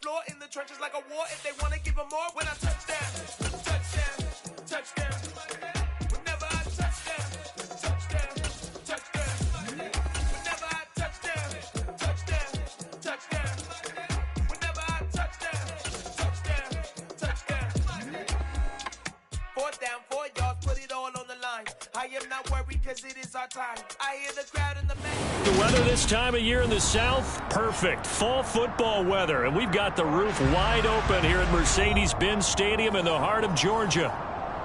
floor in the trenches like a war. If they want to give them more, when I touch down, touchdown, touchdown. Whenever I touch down, touchdown, touchdown. Whenever I touch down, touchdown, touchdown. Whenever I touch down, touchdown, touchdown. 4th down, 4 yards, put it all on the line. I am not worried because it is our time. I hear the crowd in the back. The weather this time of year in the South, perfect. Fall football weather, and we've got the roof wide open here at Mercedes-Benz Stadium in the heart of Georgia.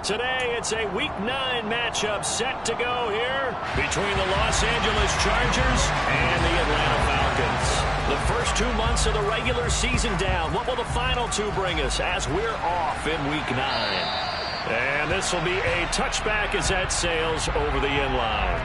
Today, it's a Week 9 matchup set to go here between the Los Angeles Chargers and the Atlanta Falcons. The first 2 months of the regular season down. What will the final 2 bring us as we're off in Week 9? And this will be a touchback as that sails over the end line.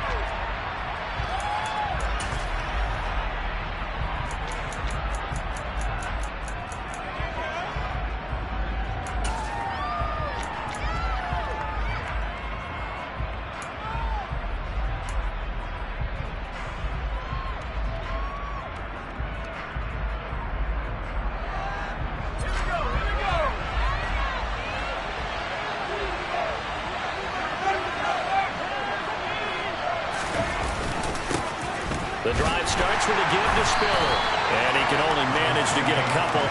The drive starts with a give to Spiller, and he can only manage to get a couple.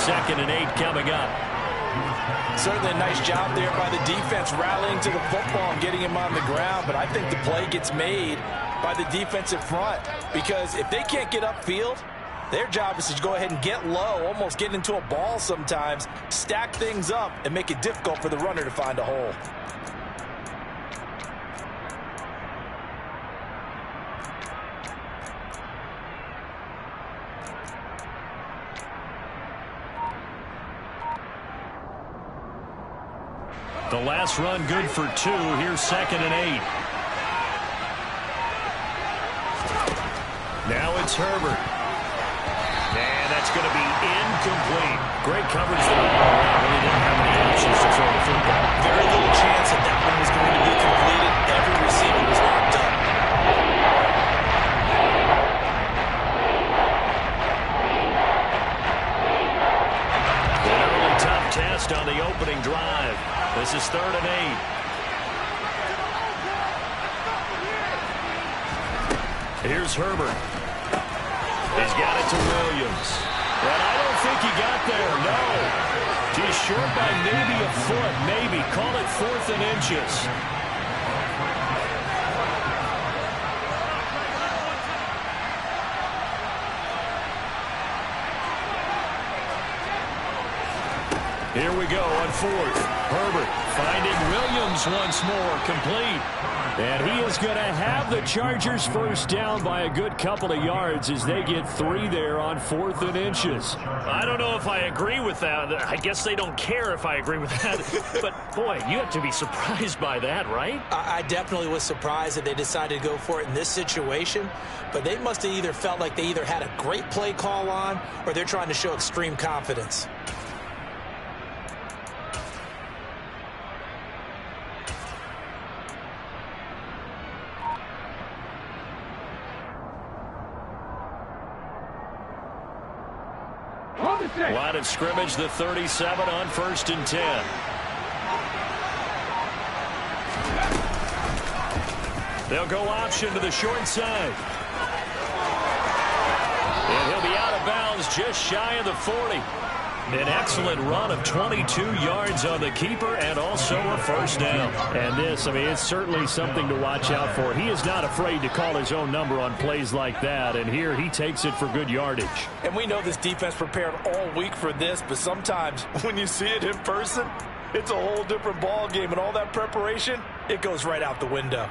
2nd and 8 coming up. Certainly a nice job there by the defense rallying to the football and getting him on the ground, but I think the play gets made by the defensive front because if they can't get upfield, their job is to go ahead and get low, almost get into a ball sometimes, stack things up, and make it difficult for the runner to find a hole. The last run good for 2. Here's 2nd and 8. Now it's Herbert. And that's going to be incomplete. Great coverage there. Really didn't have any options to throw the football. Very little chance that that one was going to be completed. Every receiver was locked up. An early tough test on the opening drive. This is 3rd and 8. Here's Herbert. He's got it to Williams. And I don't think he got there, no. He's short by maybe a foot, maybe. Call it 4th and inches. Here we go on 4th. Herbert finding Williams once more, complete. And he is going to have the Chargers first down by a good couple of yards as they get 3 there on 4th and inches. I don't know if I agree with that. I guess they don't care if I agree with that. But, boy, you have to be surprised by that, right? I definitely was surprised that they decided to go for it in this situation. But they must have either felt like they either had a great play call on or they're trying to show extreme confidence. Line of scrimmage, the 37 on 1st and 10. They'll go option to the short side. And he'll be out of bounds just shy of the 40. An excellent run of 22 yards on the keeper and also a first down. And this, I mean, it's certainly something to watch out for. He is not afraid to call his own number on plays like that. And here he takes it for good yardage. And we know this defense prepared all week for this, but sometimes when you see it in person, it's a whole different ball game. And all that preparation, it goes right out the window.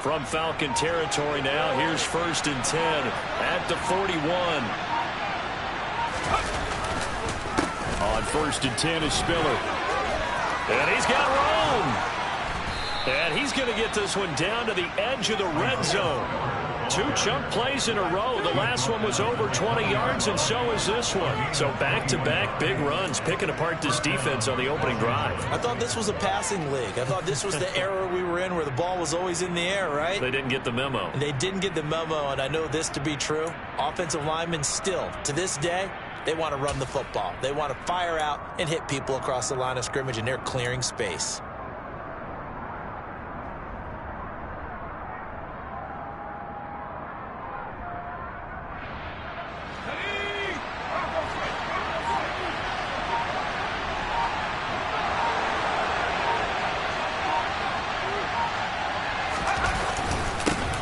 From Falcon territory now, here's 1st and 10 at the 41. On 1st and 10 is Spiller. And he's got room. And he's going to get this one down to the edge of the red zone. 2 chunk plays in a row. The last one was over 20 yards, and so is this one. So back-to-back big runs, picking apart this defense on the opening drive. I thought this was a passing league. I thought this was the era we were in where the ball was always in the air, right? They didn't get the memo. And they didn't get the memo, and I know this to be true. Offensive linemen still, to this day, they want to run the football. They want to fire out and hit people across the line of scrimmage, and they're clearing space.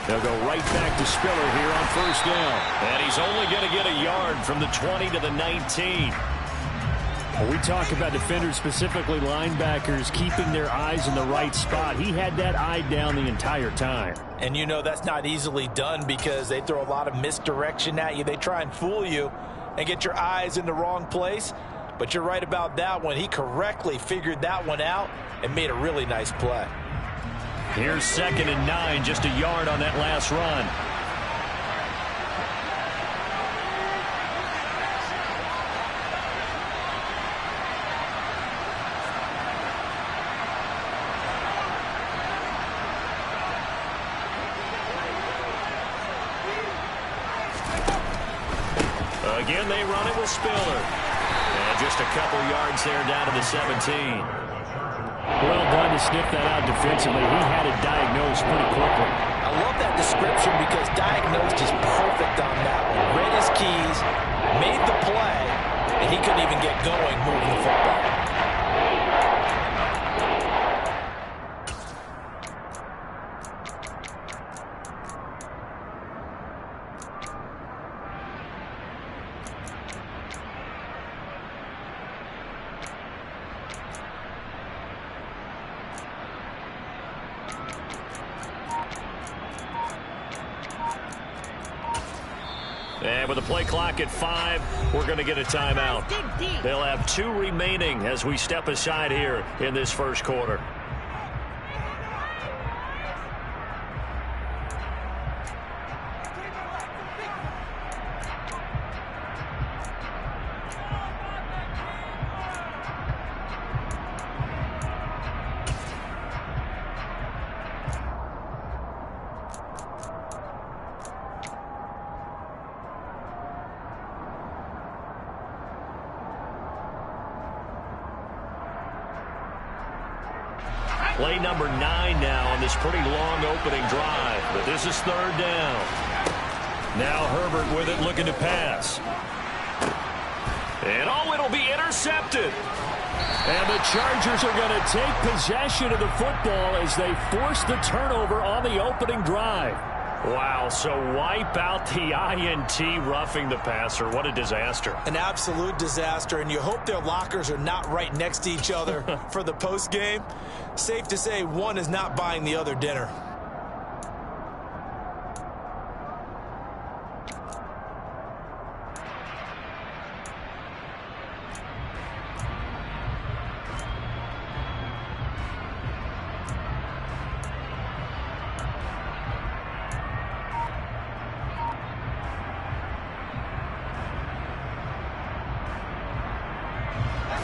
They'll go right back to Spiller here on first down. And he's only going to get a yard from the 20 to the 19. When we talk about defenders, specifically linebackers, keeping their eyes in the right spot, he had that eye down the entire time. And you know that's not easily done because they throw a lot of misdirection at you. They try and fool you and get your eyes in the wrong place. But you're right about that one. He correctly figured that one out and made a really nice play. Here's 2nd and 9, just a yard on that last run. Again, they run it with Spiller. And just a couple yards there down to the 17. Well done to sniff that out defensively. He had it diagnosed pretty quickly. I love that description because diagnosed is perfect on that one. Read his keys, made the play, and he couldn't even get going moving the football. And with the play clock at 5, we're going to get a timeout. They'll have 2 remaining as we step aside here in this first quarter. Play number 9 now on this pretty long opening drive. But this is 3rd down. Now Herbert with it, looking to pass. And it'll be intercepted. And the Chargers are going to take possession of the football as they force the turnover on the opening drive. Wow, so wipe out the INT, roughing the passer. What a disaster. An absolute disaster, and you hope their lockers are not right next to each other for the postgame. Safe to say one is not buying the other dinner.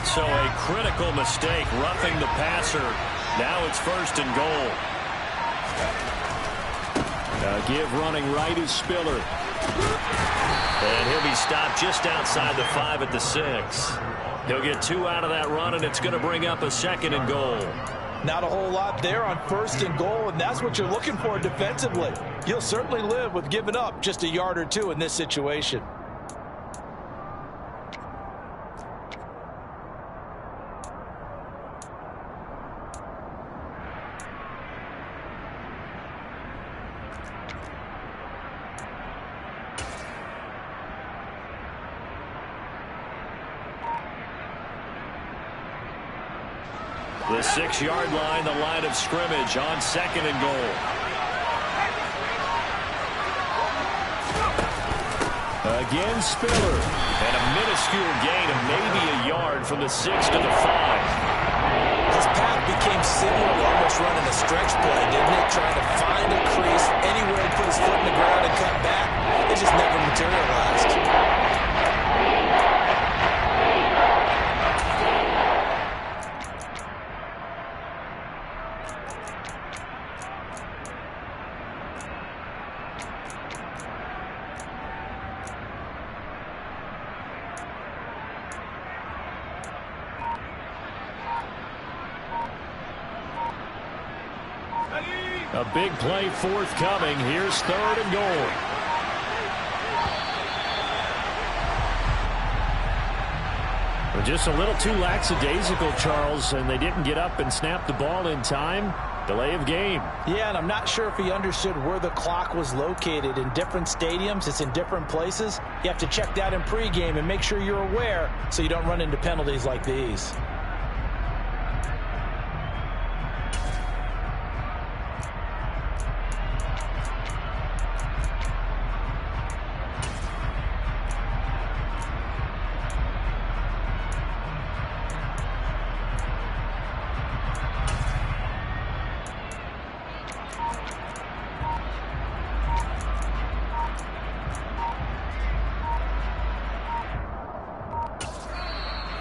So a critical mistake, roughing the passer. Now it's 1st and goal. Give running right is Spiller. And he'll be stopped just outside the 5 at the 6. He'll get 2 out of that run, and it's going to bring up a 2nd and goal. Not a whole lot there on 1st and goal, and that's what you're looking for defensively. You'll certainly live with giving up just a yard or 2 in this situation. The 6-yard line, the line of scrimmage on 2nd and goal. Again, Spiller. And a minuscule gain of maybe a yard from the 6 to the 5. His path became similar to almost running a stretch play, didn't it? Trying to find a crease anywhere to put his foot in the ground and A big play forthcoming. Here's 3rd and goal. Just a little too lackadaisical, Charles, and they didn't get up and snap the ball in time. Delay of game. Yeah, and I'm not sure if he understood where the clock was located. In different stadiums, it's in different places. You have to check that in pregame and make sure you're aware so you don't run into penalties like these.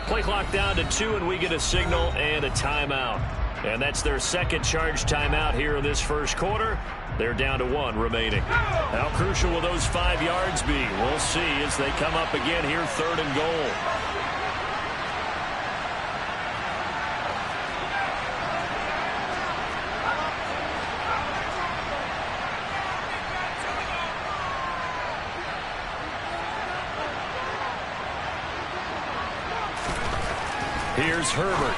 Play clock down to 2, and we get a signal and a timeout. And that's their second charge timeout here in this first quarter. They're down to 1 remaining. How crucial will those 5 yards be? We'll see as they come up again here, 3rd and goal. Here's Herbert.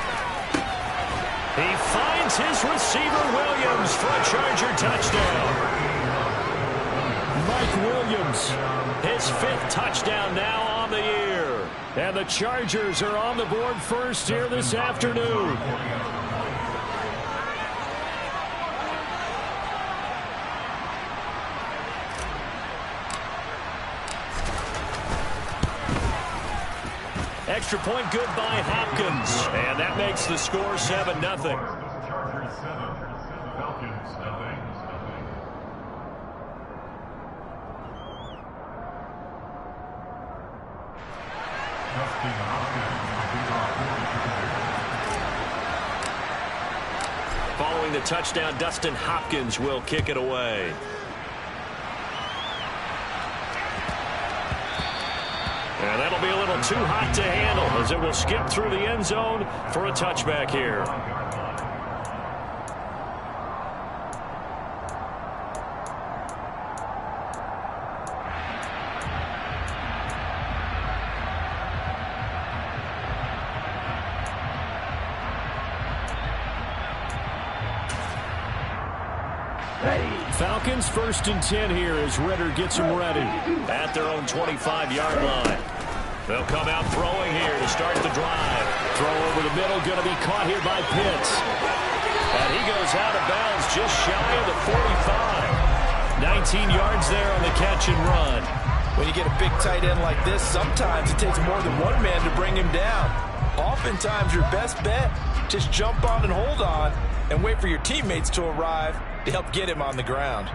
He finds his receiver, Williams, for a Charger touchdown. Mike Williams, his 5th touchdown now on the year. And the Chargers are on the board first here this afternoon. Extra point good by Hopkins. And that makes the score 7-0. Chargers 7, Falcons nothing. Following the touchdown, Dustin Hopkins will kick it away. And that'll be a little too hot to handle as it will skip through the end zone for a touchback here. Falcons 1st and 10 here as Ritter gets them ready at their own 25-yard line. They'll come out throwing here to start the drive. Throw over the middle, going to be caught here by Pitts. And he goes out of bounds just shy of the 45. 19 yards there on the catch and run. When you get a big tight end like this, sometimes it takes more than one man to bring him down. Oftentimes, your best bet, just jump on and hold on and wait for your teammates to arrive to help get him on the ground.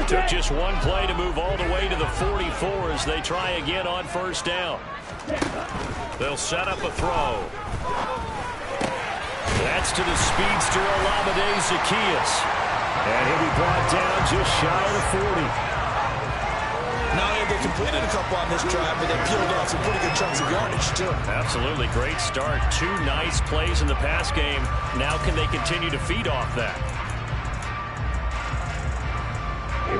Took just one play to move all the way to the 44 as they try again on 1st down. They'll set up a throw. That's to the speedster Olamide Zaccheaus. And he'll be brought down just shy of the 40. Not only have they completed a couple on this drive, but they peeled off some pretty good chunks of yardage, too. Absolutely. Great start. 2 nice plays in the pass game. Now can they continue to feed off that?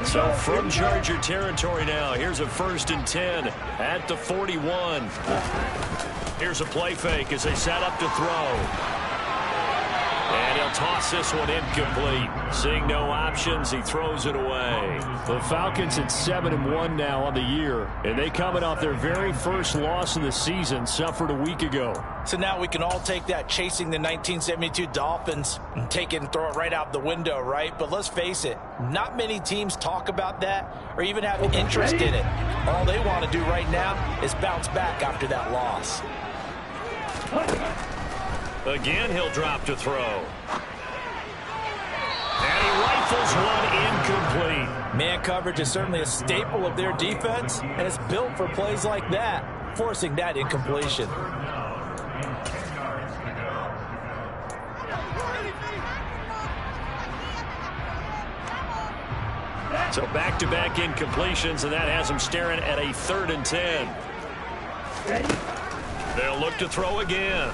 So from Charger territory now, here's a 1st and 10 at the 41. Here's a play fake as they set up to throw. And he'll toss this one incomplete. Seeing no options, he throws it away. The Falcons at 7-1 now on the year, and they coming off their very first loss of the season, suffered a week ago. So now we can all take that chasing the 1972 Dolphins and take it and throw it right out the window, right? But let's face it, not many teams talk about that or even have an interest in it. All they want to do right now is bounce back after that loss. Again, he'll drop to throw. And he rifles one incomplete. Man coverage is certainly a staple of their defense, and it's built for plays like that, forcing that incompletion. So back-to-back incompletions, and that has them staring at a 3rd and 10. They'll look to throw again.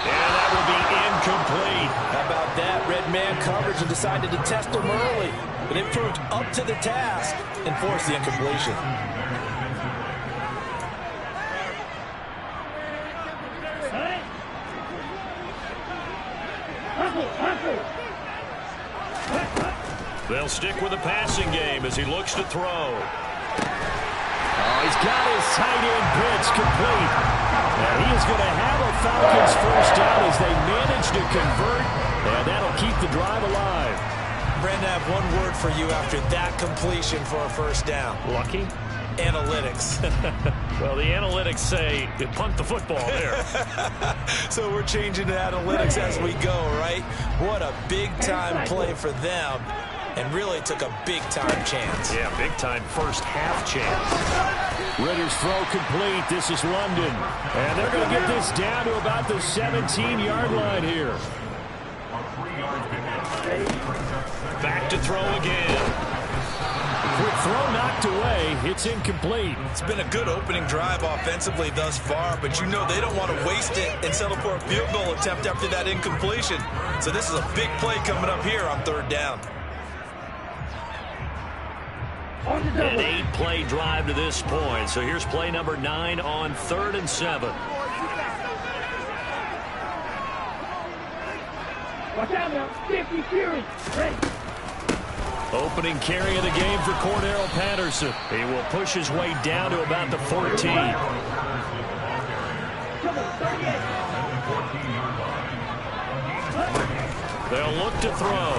And that will be incomplete. How about that? Red man coverage and decided to test him early. But it proved up to the task and forced the incompletion. They'll stick with the passing game as he looks to throw. Oh, he's got his tight end pitch complete. And he is going to have a Falcons first down as they manage to convert. And that'll keep the drive alive. Brandon, I have one word for you after that completion for a first down. Lucky? Analytics. Well, the analytics say you punt the football there. So we're changing to analytics as we go, right? What a big-time play for them. And really took a big-time chance. Yeah, big-time first-half chance. Ritter's throw complete. This is London. And they're going to get this down to about the 17-yard line here. Back to throw again. Quick throw knocked away. It's incomplete. It's been a good opening drive offensively thus far, but you know they don't want to waste it and settle for a field goal attempt after that incompletion. So this is a big play coming up here on 3rd down. An 8-play drive to this point. So here's play number 9 on 3rd and 7. Watch out now. 50 Fury. Ready. Opening carry of the game for Cordero Patterson. He will push his way down to about the 14. Come on, 38. They'll look to throw.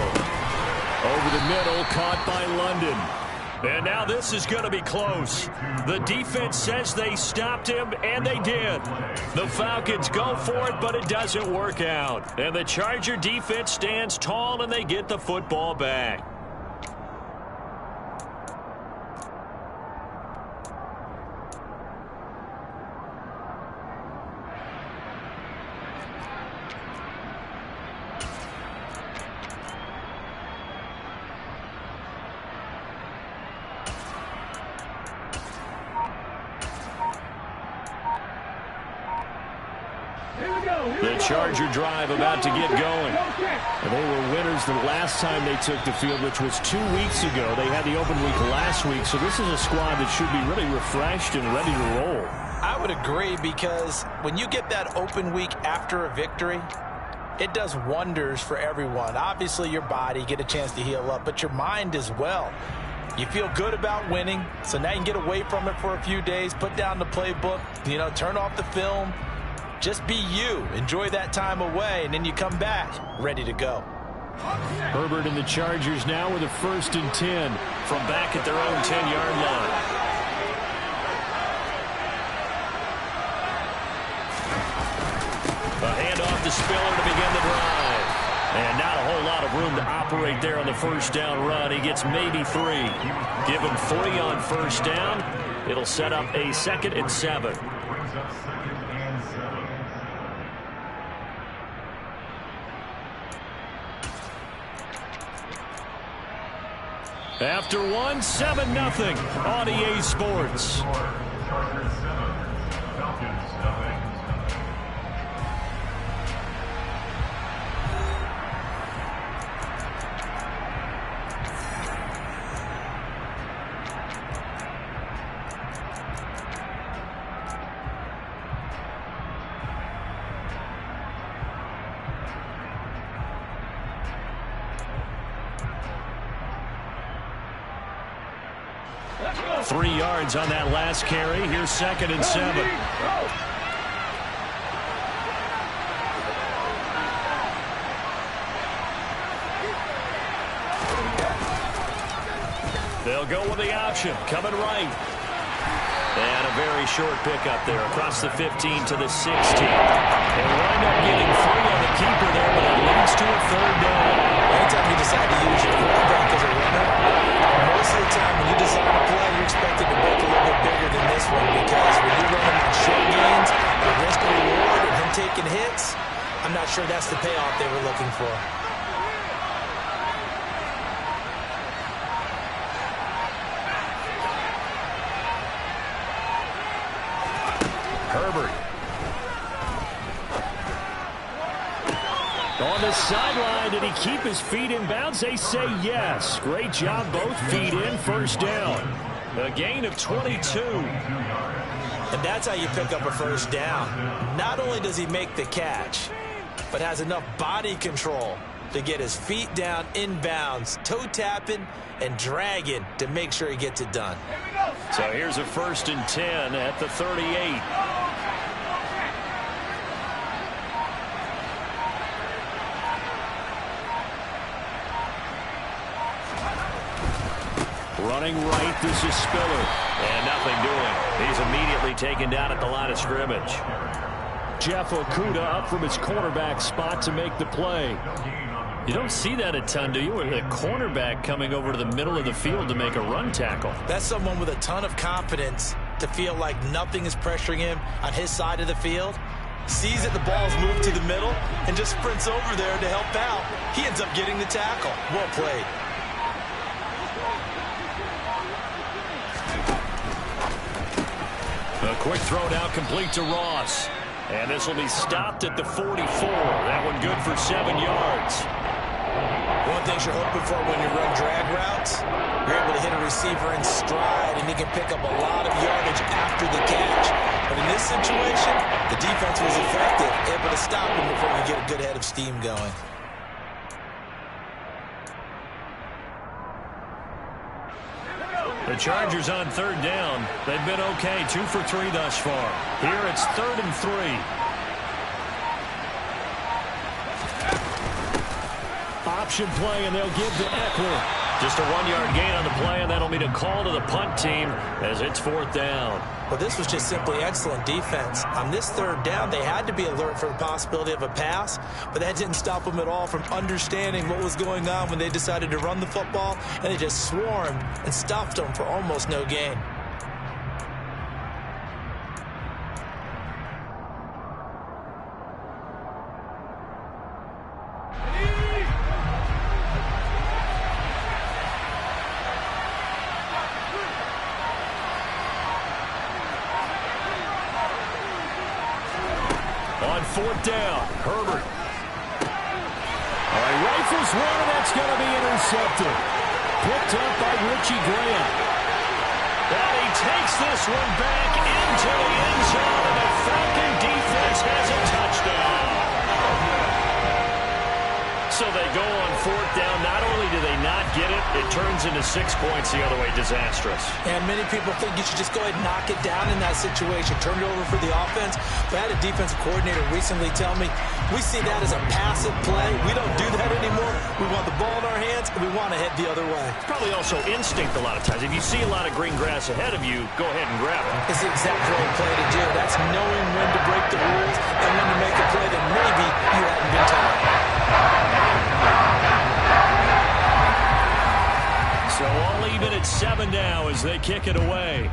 Over the middle, caught by London. And now this is going to be close. The defense says they stopped him, and they did. The Falcons go for it, but it doesn't work out. And the Charger defense stands tall, and they get the football back. The Charger drive about to get going. And they were winners the last time they took the field, which was 2 weeks ago. They had the open week last week, so this is a squad that should be really refreshed and ready to roll. I would agree, because when you get that open week after a victory, it does wonders for everyone. Obviously, your body, get a chance to heal up, but your mind as well. You feel good about winning, so now you can get away from it for a few days, put down the playbook, turn off the film. Just be you. Enjoy that time away, and then you come back ready to go. Herbert and the Chargers now with a 1st and 10 from back at their own 10-yard line. A handoff to Spiller to begin the drive. And not a whole lot of room to operate there on the first down run. He gets maybe 3. Give him 3 on first down. It'll set up a 2nd and 7. After one, 7-0 on EA Sports. Chargers 7, Falcons 0. Go. 3 yards on that last carry. Here's 2nd and 7. They'll go with the option. Coming right. And a very short pickup there across the 15 to the 16. They wind up getting 3 on the keeper there, but it leads to a 3rd down. Anytime you decide to use your quarterback as a runner, most of the time when you design a play, you're expected to make a little bit bigger than this one, because when you run him on short gains, the risk and reward of him taking hits, I'm not sure that's the payoff they were looking for. On the sideline, did he keep his feet in bounds? They say yes. Great job, both feet in, first down. A gain of 22. And that's how you pick up a first down. Not only does he make the catch, but has enough body control to get his feet down in bounds, toe tapping and dragging to make sure he gets it done. So here's a 1st and 10 at the 38. Running right, this is Spiller. And nothing doing. He's immediately taken down at the line of scrimmage. Jeff Okudah up from his cornerback spot to make the play. You don't see that a ton, do you? With a cornerback coming over to the middle of the field to make a run tackle. That's someone with a ton of confidence to feel like nothing is pressuring him on his side of the field. Sees that the ball's moved to the middle and just sprints over there to help out. He ends up getting the tackle. Well played. A quick throw now complete to Ross. And this will be stopped at the 44. That one good for 7 yards. One thing you're hoping for when you run drag routes, you're able to hit a receiver in stride, and he can pick up a lot of yardage after the catch. But in this situation, the defense was effective, able to stop him before you get a good head of steam going. The Chargers on 3rd down. They've been okay, 2 for 3 thus far. Here it's 3rd and 3. Option play, and they'll give to Eckler. Just a 1-yard gain on the play, and that'll mean a call to the punt team as it's 4th down. Well, this was just simply excellent defense. On this 3rd down, they had to be alert for the possibility of a pass, but that didn't stop them at all from understanding what was going on when they decided to run the football, and they just swarmed and stuffed them for almost no gain. On 4th down, Herbert. All right, rifles one, and that's going to be intercepted. Picked up by Richie Graham. And he takes this one back into the end zone, and the Falcon defense has a touchdown. So they go on 4th down. Not only do they not get it, it turns into 6 points the other way. Disastrous. And many people think you should just go ahead and knock it down in that situation. Turn it over for the offense. But I had a defensive coordinator recently tell me, we see that as a passive play. We don't do that anymore. We want the ball in our hands, and we want to head the other way. Probably also instinct a lot of times. If you see a lot of green grass ahead of you, go ahead and grab it. It's the exact right play to do. That's knowing when to break the rules and when to make a play that maybe you hadn't been taught. So all even at 7 now as they kick it away.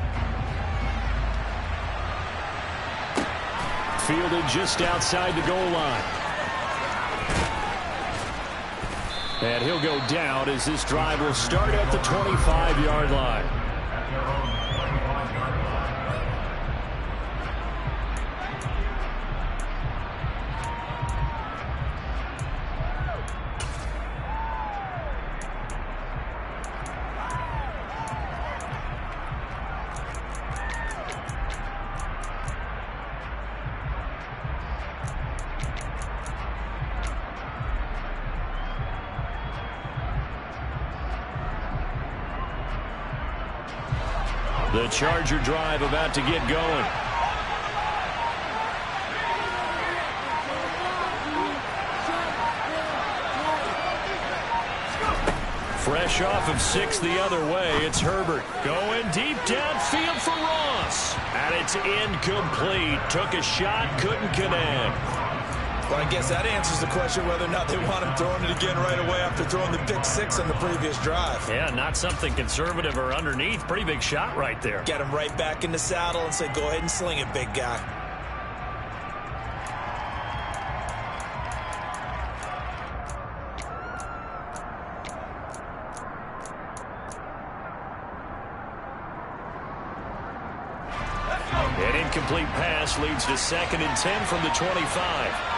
Fielded just outside the goal line. And he'll go down as this drive will start at the 25-yard line. The Charger drive about to get going. Fresh off of 6 the other way, it's Herbert going deep downfield for Ross. And it's incomplete. Took a shot, couldn't connect. Well, I guess that answers the question whether or not they want him throwing it again right away after throwing the pick 6 on the previous drive. Yeah, not something conservative or underneath. Pretty big shot right there. Get him right back in the saddle and say, go ahead and sling it, big guy. An incomplete pass leads to 2nd and 10 from the 25.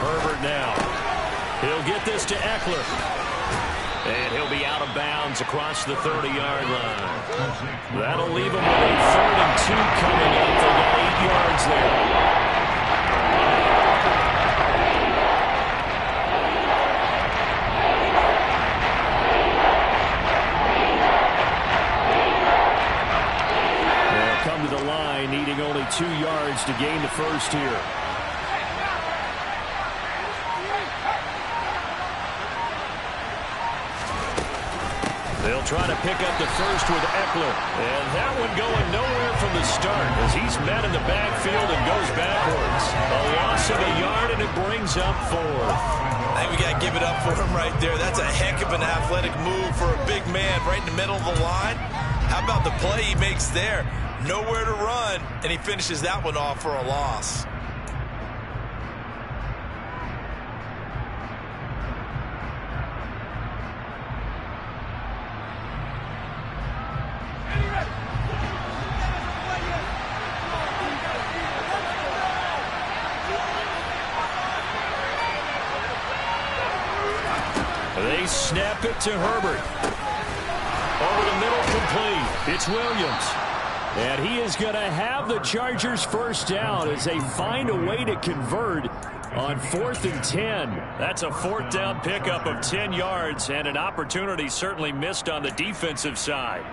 Herbert now. He'll get this to Eckler. And he'll be out of bounds across the 30-yard line. That'll leave him with a 3rd and 2 coming up. They got 8 yards there. To the line, needing only 2 yards to gain the first here. They'll try to pick up the first with Eckler. And that one going nowhere from the start as he's met in the backfield and goes backwards. A loss of a yard, and it brings up 4th. I think we got to give it up for him right there. That's a heck of an athletic move for a big man right in the middle of the line. How about the play he makes there? Nowhere to run, and he finishes that one off for a loss. They snap it to Herbert. Over the middle, complete. It's Williams. And he is going to have the Chargers first down as they find a way to convert on 4th and 10. That's a 4th down pickup of 10 yards and an opportunity certainly missed on the defensive side.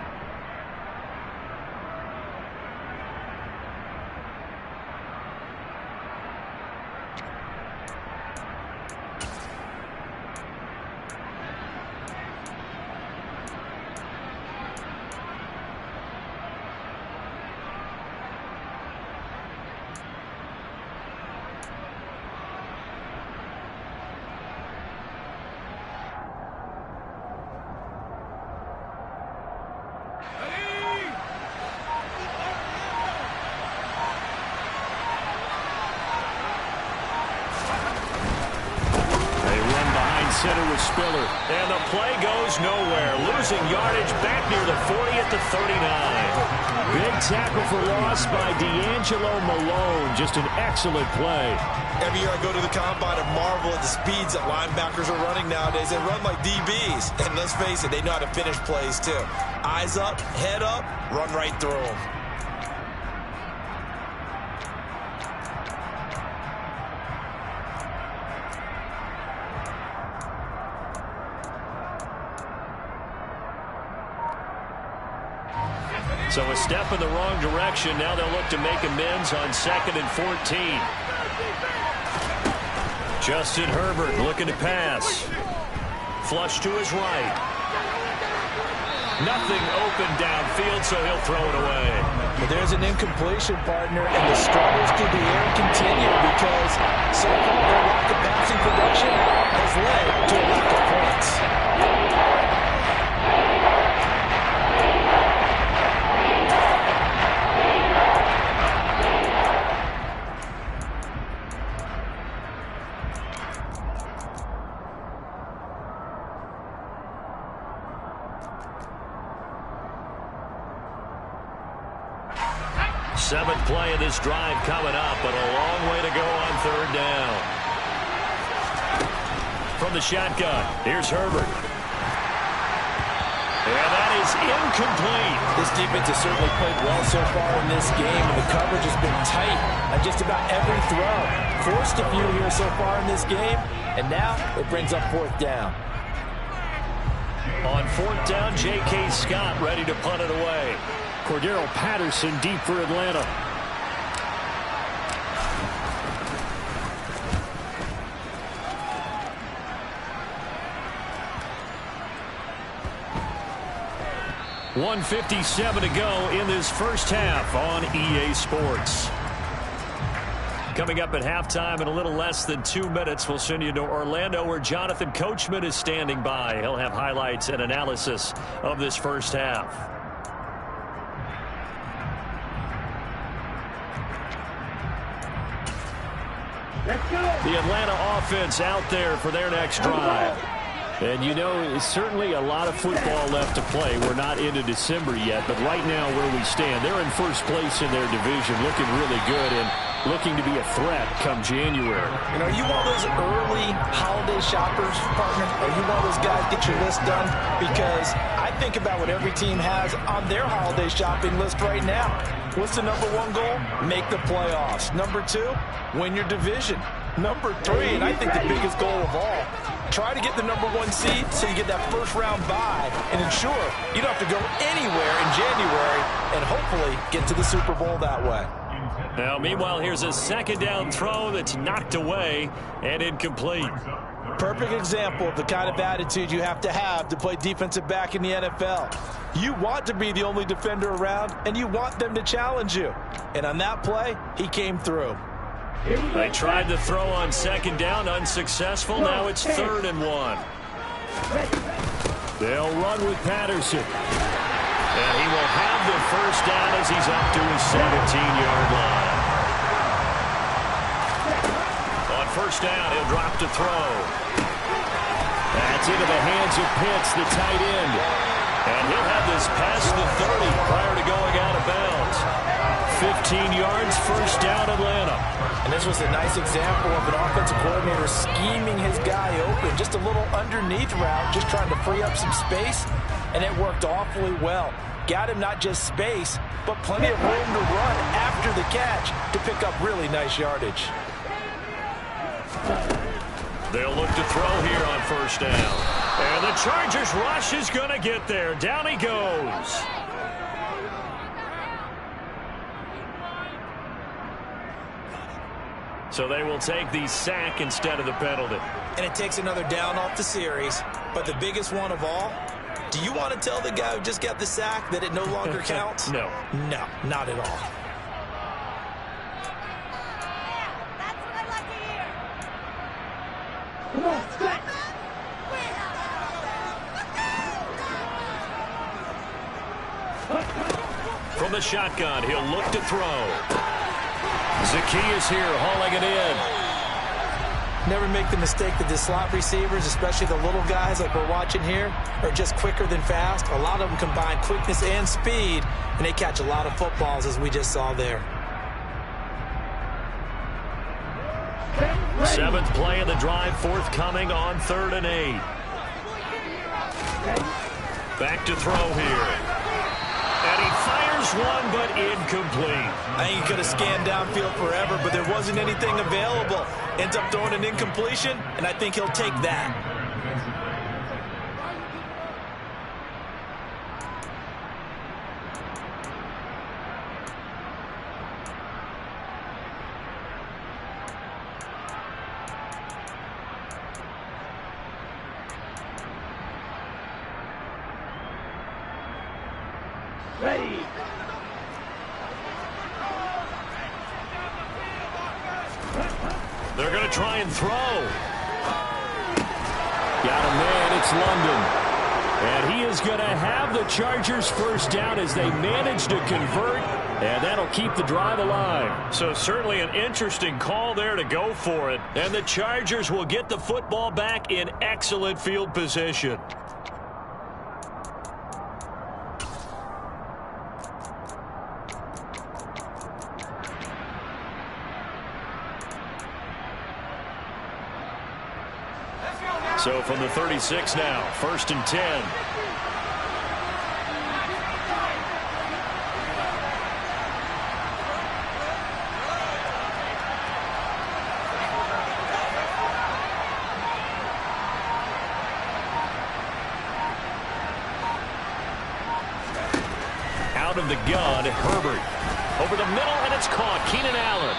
Center with Spiller. And the play goes nowhere. Losing yardage back near the 40 at the 39. Big tackle for loss by D'Angelo Malone. Just an excellent play. Every year I go to the combine and marvel at the speeds that linebackers are running nowadays. They run like DBs. And let's face it, they know how to finish plays too. Eyes up, head up, run right through them. So a step in the wrong direction. Now they'll look to make amends on 2nd and 14. Justin Herbert looking to pass. Flush to his right. Nothing open downfield, so he'll throw it away. But there's an incompletion, partner, and the struggles through the air continue because so far their lack of passing production has led to a lack of points. Seventh play of this drive coming up, but a long way to go on 3rd down. From the shotgun, here's Herbert. And that is incomplete. This defense has certainly played well so far in this game, and the coverage has been tight on just about every throw. Forced a few here so far in this game, and now it brings up 4th down. On 4th down, J.K. Scott ready to punt it away. Cordero Patterson deep for Atlanta. .157 to go in this first half on EA Sports. Coming up at halftime in a little less than 2 minutes, we'll send you to Orlando where Jonathan Coachman is standing by. He'll have highlights and analysis of this first half. Let's go. The Atlanta offense out there for their next drive. And, you know, certainly a lot of football left to play. We're not into December yet, but right now where we stand, they're in first place in their division, looking really good and looking to be a threat come January. You know, are you one of those early holiday shoppers, partner? Are you one of those guys get your list done? Because I think about what every team has on their holiday shopping list right now. What's the number one goal? Make the playoffs. Number two, win your division. Number three, and I think the biggest goal of all, try to get the number one seed so you get that first round bye and ensure you don't have to go anywhere in January and hopefully get to the Super Bowl that way. Now, meanwhile, here's a second down throw that's knocked away and incomplete. Perfect example of the kind of attitude you have to play defensive back in the NFL. You want to be the only defender around, and you want them to challenge you. And on that play, he came through. They tried to throw on second down, unsuccessful. Now it's 3rd and 1. They'll run with Patterson. And he will have the first down as he's up to his 17-yard line. On first down, he'll drop to throw. That's into the hands of Pitts, the tight end. And he'll have this past the 30 prior to going out of bounds. 15 yards, first down, Atlanta. And this was a nice example of an offensive coordinator scheming his guy open. Just a little underneath route, just trying to free up some space, and it worked awfully well. Got him not just space, but plenty of room to run after the catch to pick up really nice yardage. They'll look to throw here on first down. And the Chargers rush is going to get there. Down he goes. So they will take the sack instead of the penalty. And it takes another down off the series. But the biggest one of all, do you want to tell the guy who just got the sack that it no longer counts? No. No, not at all. That's what I like to hear. Come on, set. From the shotgun, he'll look to throw. Zacchaeus here, hauling it in. Never make the mistake that the slot receivers, especially the little guys like we're watching here, are just quicker than fast. A lot of them combine quickness and speed, and they catch a lot of footballs, as we just saw there. 7th play of the drive, forthcoming on 3rd and 8. Back to throw here. And he fires one, but incomplete. I think he could have scanned downfield forever, but there wasn't anything available. Ends up throwing an incompletion, and I think he'll take that. Ready. They're going to try and throw. Got a man, it's London. And he is going to have the Chargers first down as they manage to convert, and that'll keep the drive alive. So certainly an interesting call there to go for it. And the Chargers will get the football back in excellent field position. So from the 36 now, 1st and 10. Out of the gun, Herbert. Over the middle, and it's caught. Keenan Allen.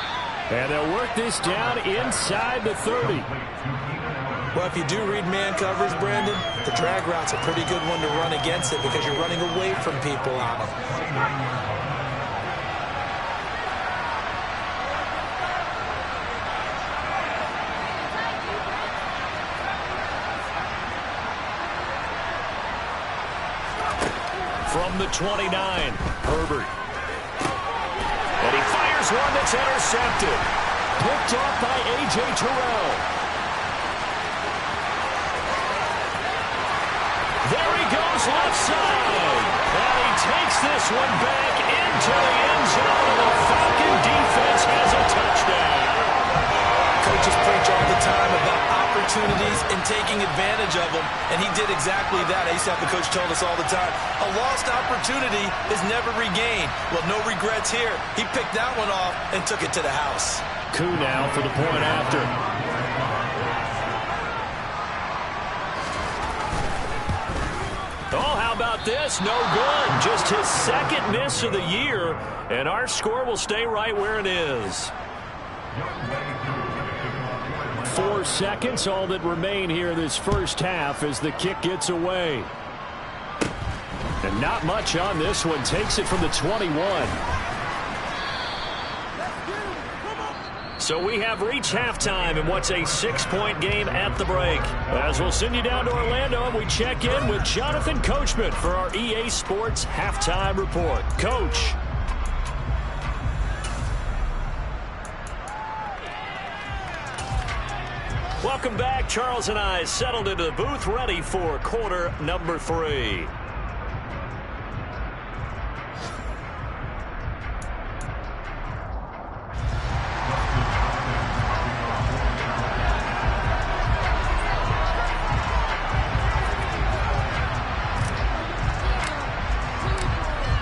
And they'll work this down inside the 30. Well, if you do read man coverage, Brandon, the drag route's a pretty good one to run against it because you're running away from people on it. From the 29, Herbert. And he fires one that's intercepted. Picked off by A.J. Terrell. goes left side. And he takes this one back into the end zone. And the Falcon defense has a touchdown. Coaches preach all the time about opportunities and taking advantage of them, and he did exactly that. I used to have the coach told us all the time, a lost opportunity is never regained. Well, no regrets here. He picked that one off and took it to the house. Coup now for the point after. Oh, how about this? No good. Just his second miss of the year, and our score will stay right where it is. 4 seconds, all that remain here this first half as the kick gets away. And not much on this one. Takes it from the 21. So we have reached halftime in what's a 6-point game at the break. As we'll send you down to Orlando and we check in with Jonathan Coachman for our EA Sports Halftime Report. Coach. Welcome back. Charles and I settled into the booth, ready for quarter number 3.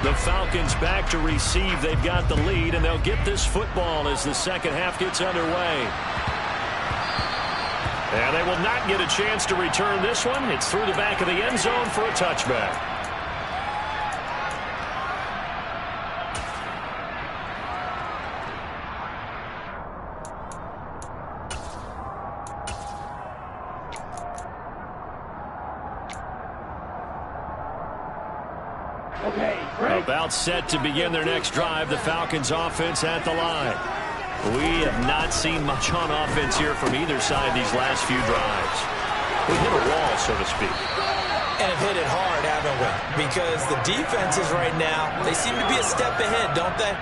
The Falcons back to receive. They've got the lead, and they'll get this football as the second half gets underway. And they will not get a chance to return this one. It's through the back of the end zone for a touchback. About set to begin their next drive. The Falcons offense at the line. We have not seen much on offense here from either side these last few drives. We hit a wall, so to speak. And have hit it hard, haven't we? Because the defenses right now, they seem to be a step ahead, don't they?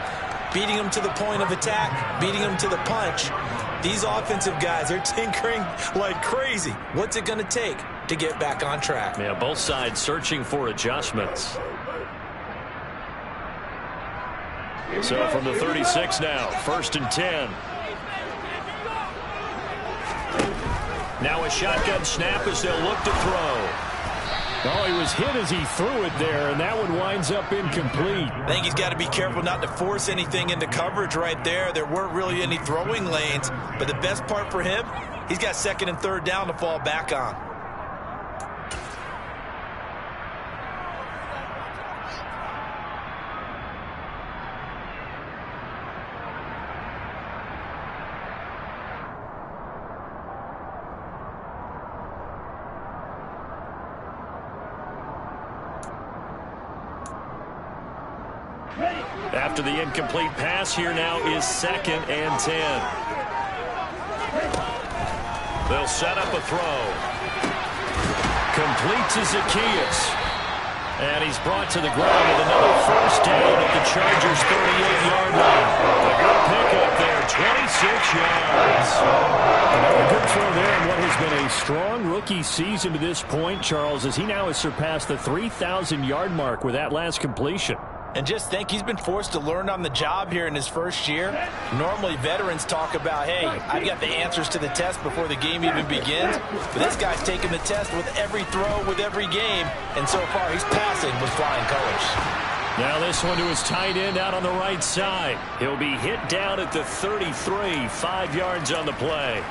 Beating them to the point of attack, beating them to the punch. These offensive guys are tinkering like crazy. What's it going to take to get back on track? Yeah, both sides searching for adjustments. So from the 36 now, 1st and 10. Now a shotgun snap as they'll look to throw. Oh, he was hit as he threw it there, and that one winds up incomplete. I think he's got to be careful not to force anything into coverage right there. There weren't really any throwing lanes, but the best part for him, he's got 2nd and 3rd down to fall back on. After the incomplete pass, here now is 2nd and 10. They'll set up a throw. Complete to Zacchaeus. And he's brought to the ground with another 1st down at the Chargers' 38-yard line. A good pickup there, 26 yards. Another good throw there in what has been a strong rookie season to this point, Charles, as he now has surpassed the 3,000-yard mark with that last completion. And just think, he's been forced to learn on the job here in his first year. Normally, veterans talk about, hey, I've got the answers to the test before the game even begins. But this guy's taking the test with every throw, with every game. And so far, he's passing with flying colors. Now this one to his tight end out on the right side. He'll be hit down at the 33, 5 yards on the play.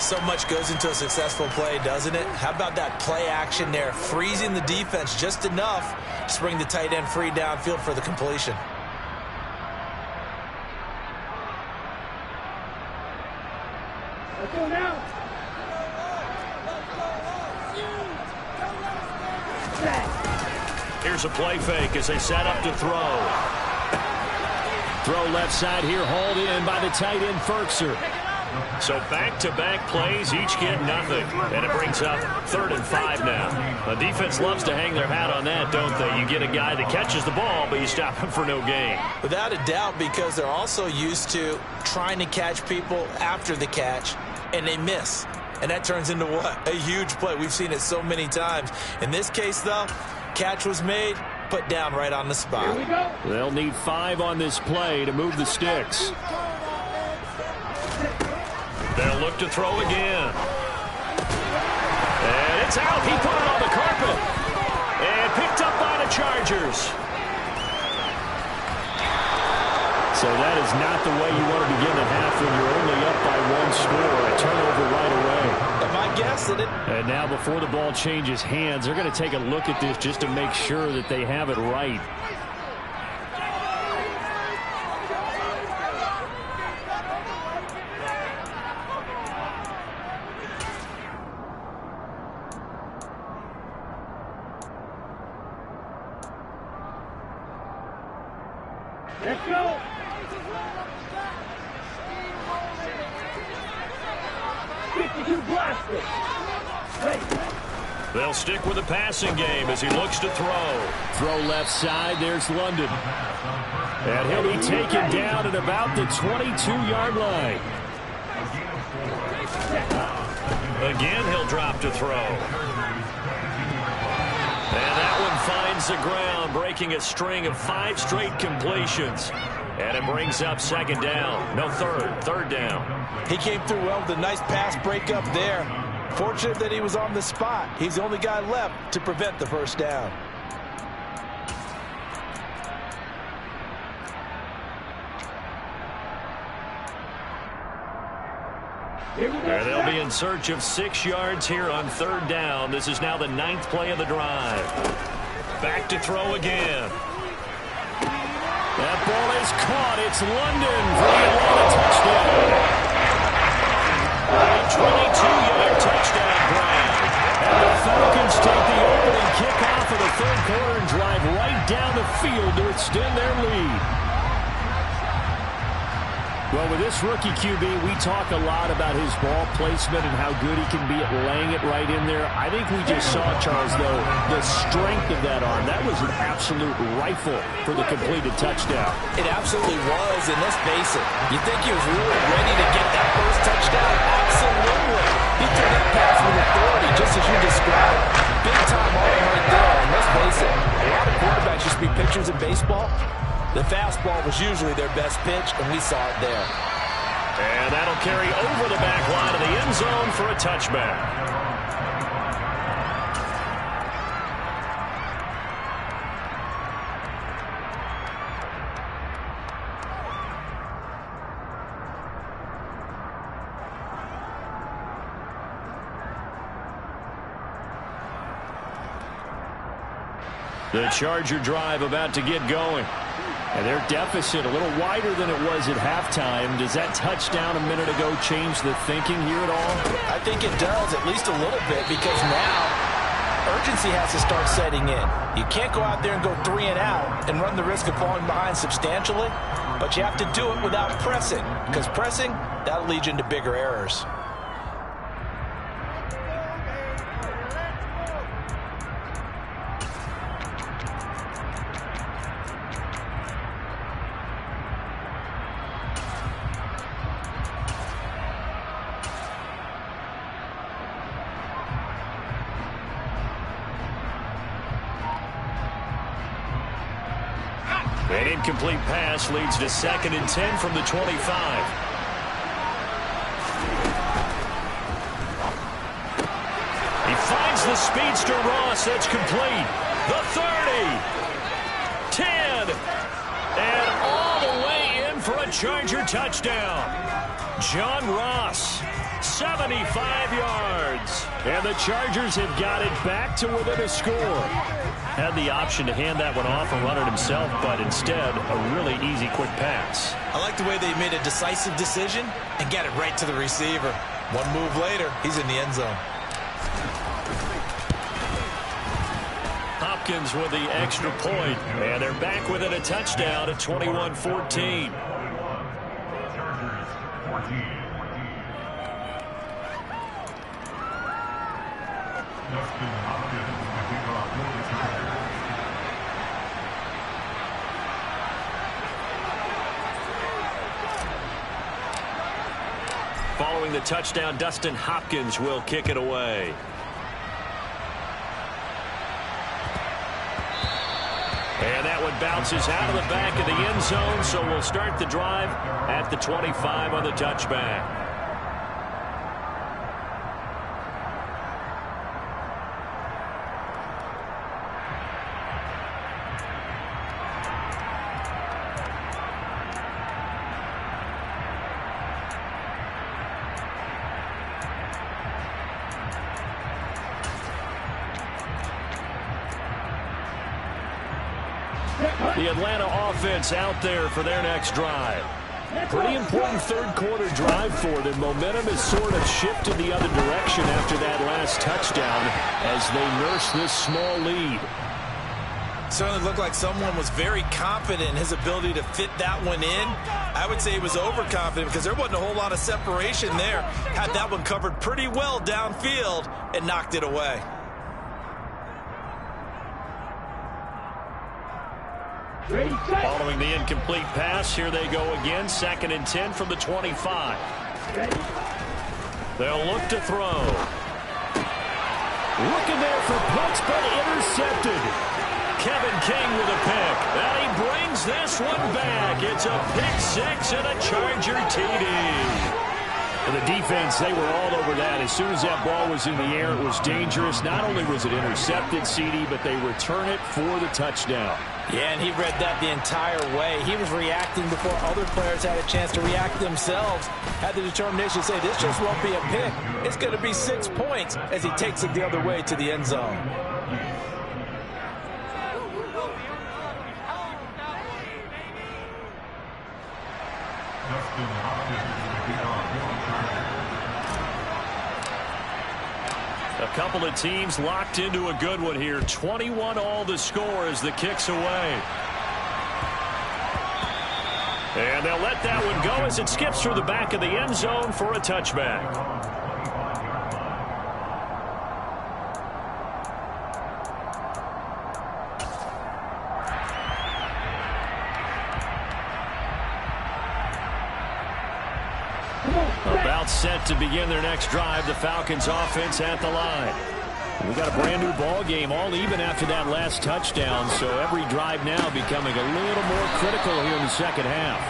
So much goes into a successful play, doesn't it? How about that play action there, freezing the defense just enough to bring the tight end free downfield for the completion. Let's go now. Here's a play fake as they set up to throw. Throw left side here, hauled in by the tight end, Ferkser. So back-to-back plays, each get nothing. And it brings up 3rd and 5 now. The defense loves to hang their hat on that, don't they? You get a guy that catches the ball, but you stop him for no gain. Without a doubt, because they're also used to trying to catch people after the catch, and they miss. and that turns into what? A huge play. We've seen it so many times. In this case, though, catch was made, put down right on the spot. They'll need 5 on this play to move the sticks. They'll look to throw again. And it's out. He put it on the carpet. And picked up by the Chargers. So that is not the way you want to begin the half when you're only up by 1 score. A turnover right away. Am I guessing it? And now before the ball changes hands, they're going to take a look at this just to make sure that they have it right. Let's go. They'll stick with the passing game as he looks to throw. Throw left side. There's London. And he'll be taken down at about the 22-yard line. Again, he'll drop to throw. And that one finds the ground, breaking a string of 5 straight completions. And it brings up second down. No, third down. He came through well with a nice pass breakup there. Fortunate that he was on the spot. He's the only guy left to prevent the first down. And they'll be in search of 6 yards here on third down. This is now the 9th play of the drive. Back to throw again. That ball is caught. It's London for the Atlanta touchdown. A 22-yard touchdown grab. And the Falcons take the opening kickoff of the third quarter and drive right down the field to extend their lead. Well, with this rookie QB, we talk a lot about his ball placement and how good he can be at laying it right in there. I think we just saw, Charles, though, the strength of that arm. That was an absolute rifle for the completed touchdown. It absolutely was, and let's face it, you think he was really ready to get that first touchdown? Absolutely. He threw that pass with authority, just as you described. Big-time arm right there, and let's face it, a lot of quarterbacks used to be pitchers in baseball. The fastball was usually their best pitch, and we saw it there. And that'll carry over the back line of the end zone for a touchback. The Charger drive about to get going. And their deficit a little wider than it was at halftime. Does that touchdown a minute ago change the thinking here at all? I think it does, at least a little bit, because now urgency has to start setting in. You can't go out there and go 3 and out and run the risk of falling behind substantially, but you have to do it without pressing, because pressing, that'll lead you into bigger errors. An incomplete pass leads to 2nd and 10 from the 25. He finds the speedster Ross. That's complete. The 30. 10. And all the way in for a Charger touchdown. John Ross, 75 yards. And the Chargers have got it back to within a score. Had the option to hand that one off and run it himself, but instead, a really easy, quick pass. I like the way they made a decisive decision and got it right to the receiver. One move later, he's in the end zone. Hopkins with the extra point, and they're back within a touchdown at 21-14. Chargers 14. Justin Hopkins to kick off for the Chargers. Following the touchdown, Dustin Hopkins will kick it away. And that one bounces out of the back of the end zone, so we'll start the drive at the 25 on the touchback. The Atlanta offense out there for their next drive. Pretty important third-quarter drive for them. Momentum has sort of shifted the other direction after that last touchdown as they nurse this small lead. Certainly looked like someone was very confident in his ability to fit that one in. I would say he was overconfident because there wasn't a whole lot of separation there. Had that one covered pretty well downfield and knocked it away. Following the incomplete pass, here they go again. 2nd and 10 from the 25. They'll look to throw. Looking there for punts, but intercepted. Kevin King with a pick. And he brings this one back. It's a pick 6 and a Charger TD. For the defense, they were all over that. As soon as that ball was in the air, it was dangerous. Not only was it intercepted, CD, but they return it for the touchdown. Yeah, and he read that the entire way. He was reacting before other players had a chance to react themselves. Had the determination to say, this just won't be a pick. It's going to be 6 points as he takes it the other way to the end zone. A couple of teams locked into a good one here. 21 all the score as the kick's away. And they'll let that one go as it skips through the back of the end zone for a touchback. About set to begin their next drive. The Falcons offense at the line. We got a brand new ball game, all even after that last touchdown. So every drive now becoming a little more critical here in the second half.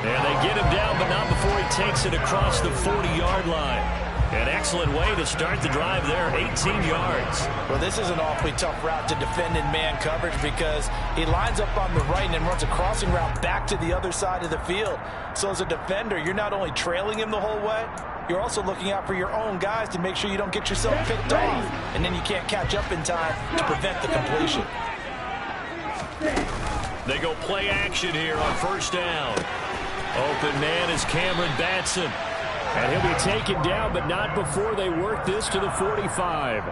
And they get him down, but not before he takes it across the 40-yard line. An excellent way to start the drive there, 18 yards. Well, this is an awfully tough route to defend in man coverage because he lines up on the right and then runs a crossing route back to the other side of the field. So as a defender, you're not only trailing him the whole way, you're also looking out for your own guys to make sure you don't get yourself picked off, and then you can't catch up in time to prevent the completion. They go play action here on first down. Open man is Cameron Batson. And he'll be taken down, but not before they work this to the 45.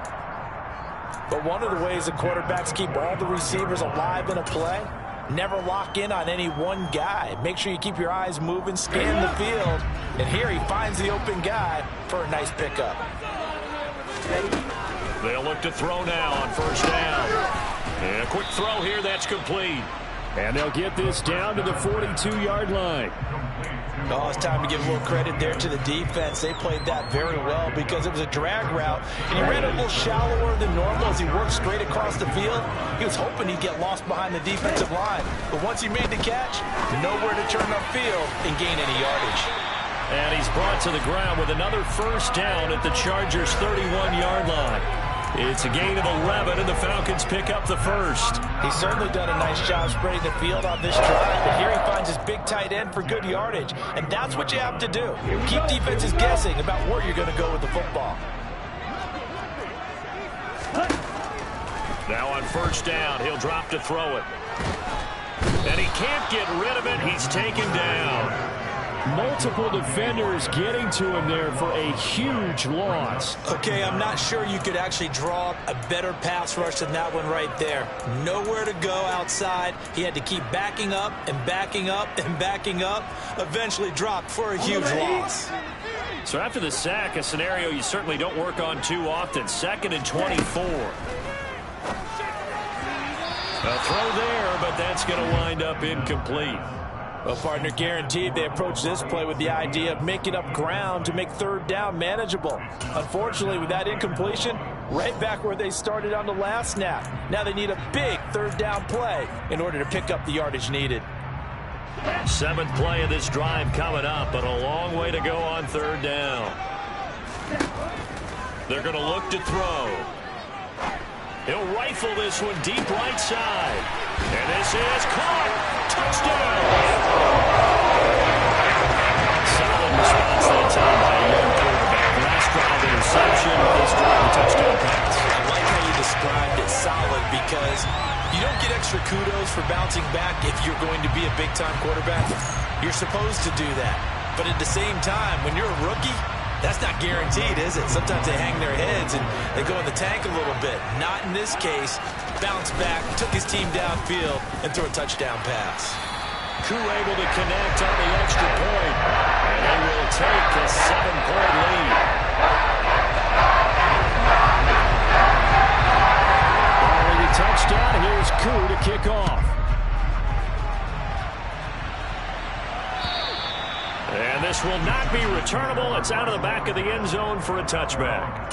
But one of the ways the quarterbacks keep all the receivers alive in a play, never lock in on any one guy. Make sure you keep your eyes moving, scan the field. And here he finds the open guy for a nice pickup. They'll look to throw now on first down. And a quick throw here, that's complete. And they'll get this down to the 42-yard line. Oh, it's time to give a little credit there to the defense. They played that very well because it was a drag route, and he ran a little shallower than normal as he worked straight across the field. He was hoping he'd get lost behind the defensive line, but once he made the catch, nowhere to turn upfield and gain any yardage. And he's brought to the ground with another first down at the Chargers' 31-yard line. It's a gain of 11, and the Falcons pick up the first. He's certainly done a nice job spreading the field on this drive, but here he finds his big tight end for good yardage, and that's what you have to do. Keep defenses guessing about where you're going to go with the football. Now on first down, he'll drop to throw it. And he can't get rid of it. He's taken down. Multiple defenders getting to him there for a huge loss. Okay, I'm not sure you could actually draw up a better pass rush than that one right there. Nowhere to go outside. He had to keep backing up and backing up and backing up. Eventually dropped for a huge loss. So after the sack, a scenario you certainly don't work on too often. 2nd and 24. A throw there, but that's going to wind up incomplete. Well, partner, guaranteed they approach this play with the idea of making up ground to make third down manageable. Unfortunately, with that incompletion, right back where they started on the last snap. Now they need a big third down play in order to pick up the yardage needed. 7th play of this drive coming up, but a long way to go on third down. They're going to look to throw. He'll rifle this one deep right side. And this is caught. Touchdown. Solid response that time by a young quarterback. Last drive interception, this drive a touchdown pass. I like how you described it solid because you don't get extra kudos for bouncing back if you're going to be a big-time quarterback. You're supposed to do that. But at the same time, when you're a rookie, that's not guaranteed, is it? Sometimes they hang their heads and they go in the tank a little bit. Not in this case. Bounce back, took his team downfield, and threw a touchdown pass. Koo able to connect on the extra point. And they will take a 7-point lead. Following the touchdown, here's Koo to kick off. And this will not be returnable. It's out of the back of the end zone for a touchback.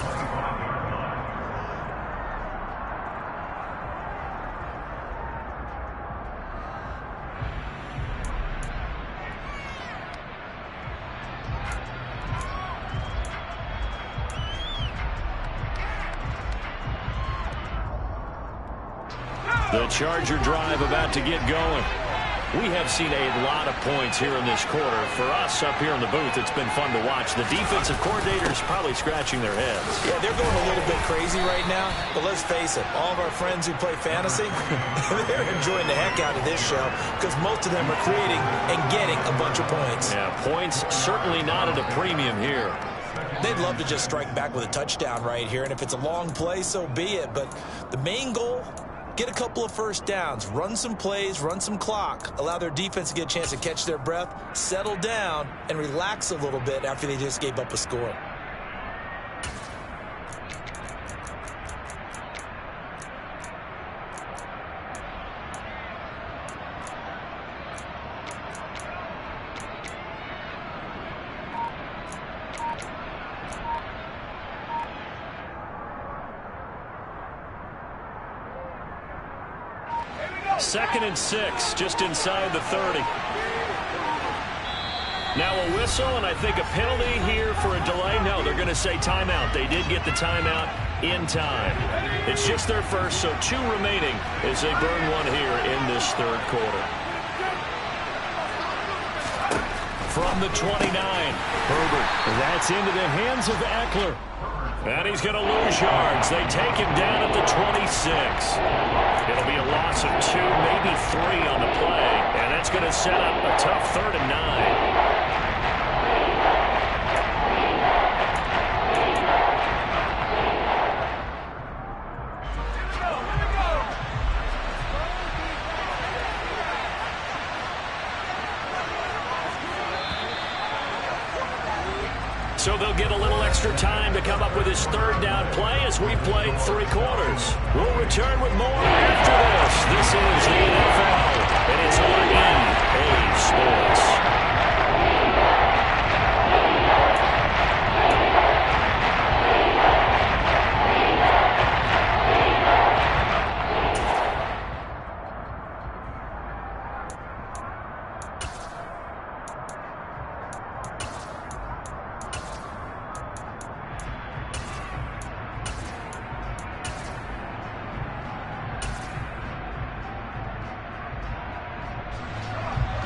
The Charger drive about to get going. We have seen a lot of points here in this quarter. For us up here in the booth, it's been fun to watch. The defensive coordinators probably scratching their heads. Yeah, they're going a little bit crazy right now, but let's face it, all of our friends who play fantasy, they're enjoying the heck out of this show because most of them are creating and getting a bunch of points. Yeah, points certainly not at a premium here. They'd love to just strike back with a touchdown right here, and if it's a long play, so be it. But the main goal, get a couple of first downs, run some plays, run some clock, allow their defense to get a chance to catch their breath, settle down, and relax a little bit after they just gave up a score. Second and 6, just inside the 30. Now a whistle, and I think a penalty here for a delay. No, they're going to say timeout. They did get the timeout in time. It's just their first, so 2 remaining as they burn one here in this third quarter. From the 29, Herbert. That's into the hands of Eckler. And he's going to lose yards. They take him down at the 26. It'll be a loss of 2, maybe 3 on the play. And that's going to set up a tough 3rd and 9. So they'll get a little extra time to come up with his 3rd down play as we've played 3 quarters. We'll return with more after this. This is the NFL, and it's on EA Sports.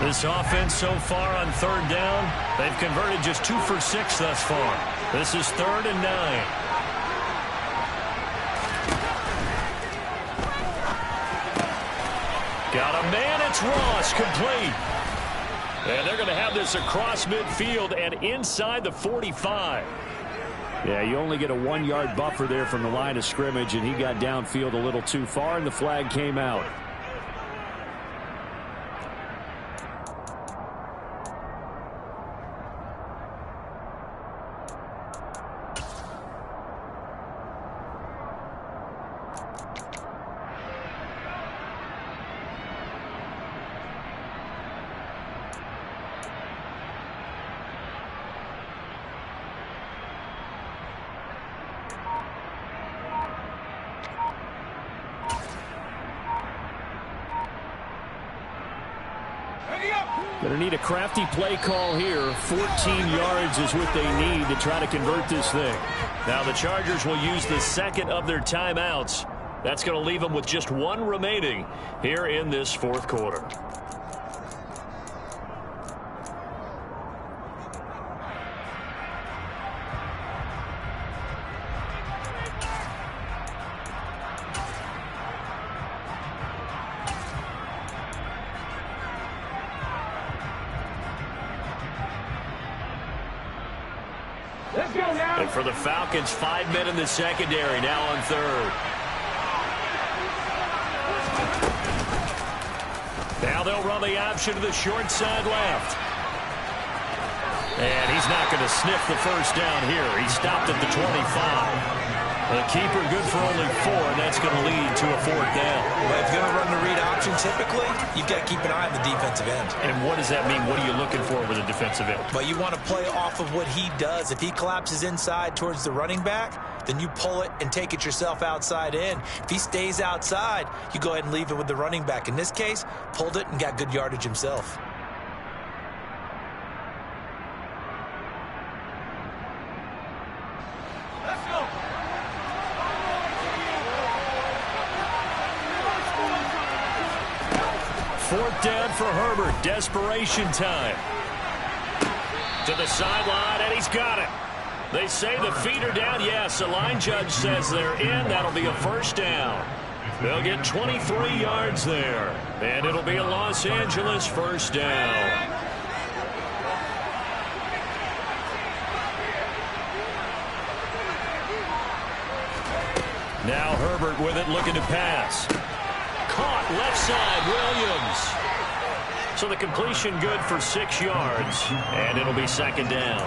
This offense so far on 3rd down, they've converted just 2 for 6 thus far. This is 3rd and 9. Got a man, it's Ross, complete. And they're going to have this across midfield and inside the 45. Yeah, you only get a 1-yard buffer there from the line of scrimmage, and he got downfield a little too far, and the flag came out. Going to need a crafty play call here. 14 yards is what they need to try to convert this thing. Now the Chargers will use the second of their timeouts. That's going to leave them with just one remaining here in this fourth quarter. And for the Falcons, 5 men in the secondary, now on third. Now they'll run the option to the short side left. And he's not going to sniff the first down here. He stopped at the 25. The keeper good for only 4, and that's going to lead to a fourth down. Well, if you're going to run the read option, typically, you've got to keep an eye on the defensive end. And what does that mean? What are you looking for with a defensive end? Well, you want to play off of what he does. If he collapses inside towards the running back, then you pull it and take it yourself outside in. If he stays outside, you go ahead and leave it with the running back. In this case, pulled it and got good yardage himself. Fourth down for Herbert. Desperation time. To the sideline, and he's got it. They say the feet are down. Yes, the line judge says they're in. That'll be a first down. They'll get 23 yards there. And it'll be a Los Angeles first down. Now Herbert with it, looking to pass. Caught left side, Williams. So the completion good for 6 yards, and it'll be second down.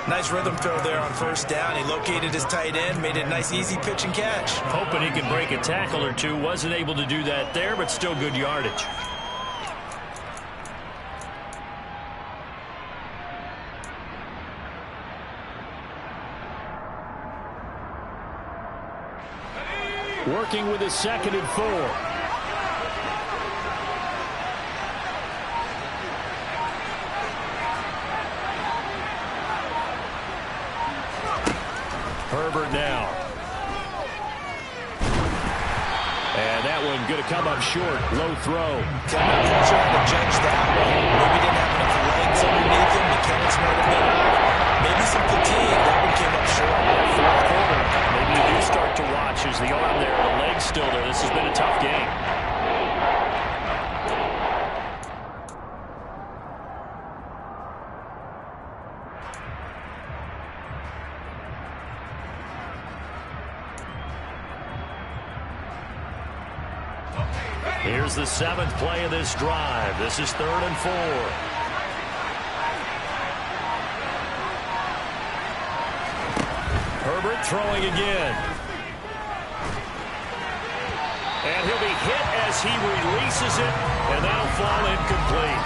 Nice rhythm throw there on first down. He located his tight end, made it a nice easy pitch and catch. Hoping he could break a tackle or two. Wasn't able to do that there, but still good yardage. Working with his second and 4. Herbert now. And that one going to come up short. Low throw. I'm not quite sure how to judge that one. Maybe didn't have enough legs underneath him. Mechanics might have been off. Maybe some fatigue. That one came up short. Fourth quarter. Maybe you do start to watch as the arm there, the leg's still there. This has been a tough game. Here's the 7th play of this drive. This is 3rd and 4. Herbert throwing again. And he'll be hit as he releases it, and that'll fall incomplete.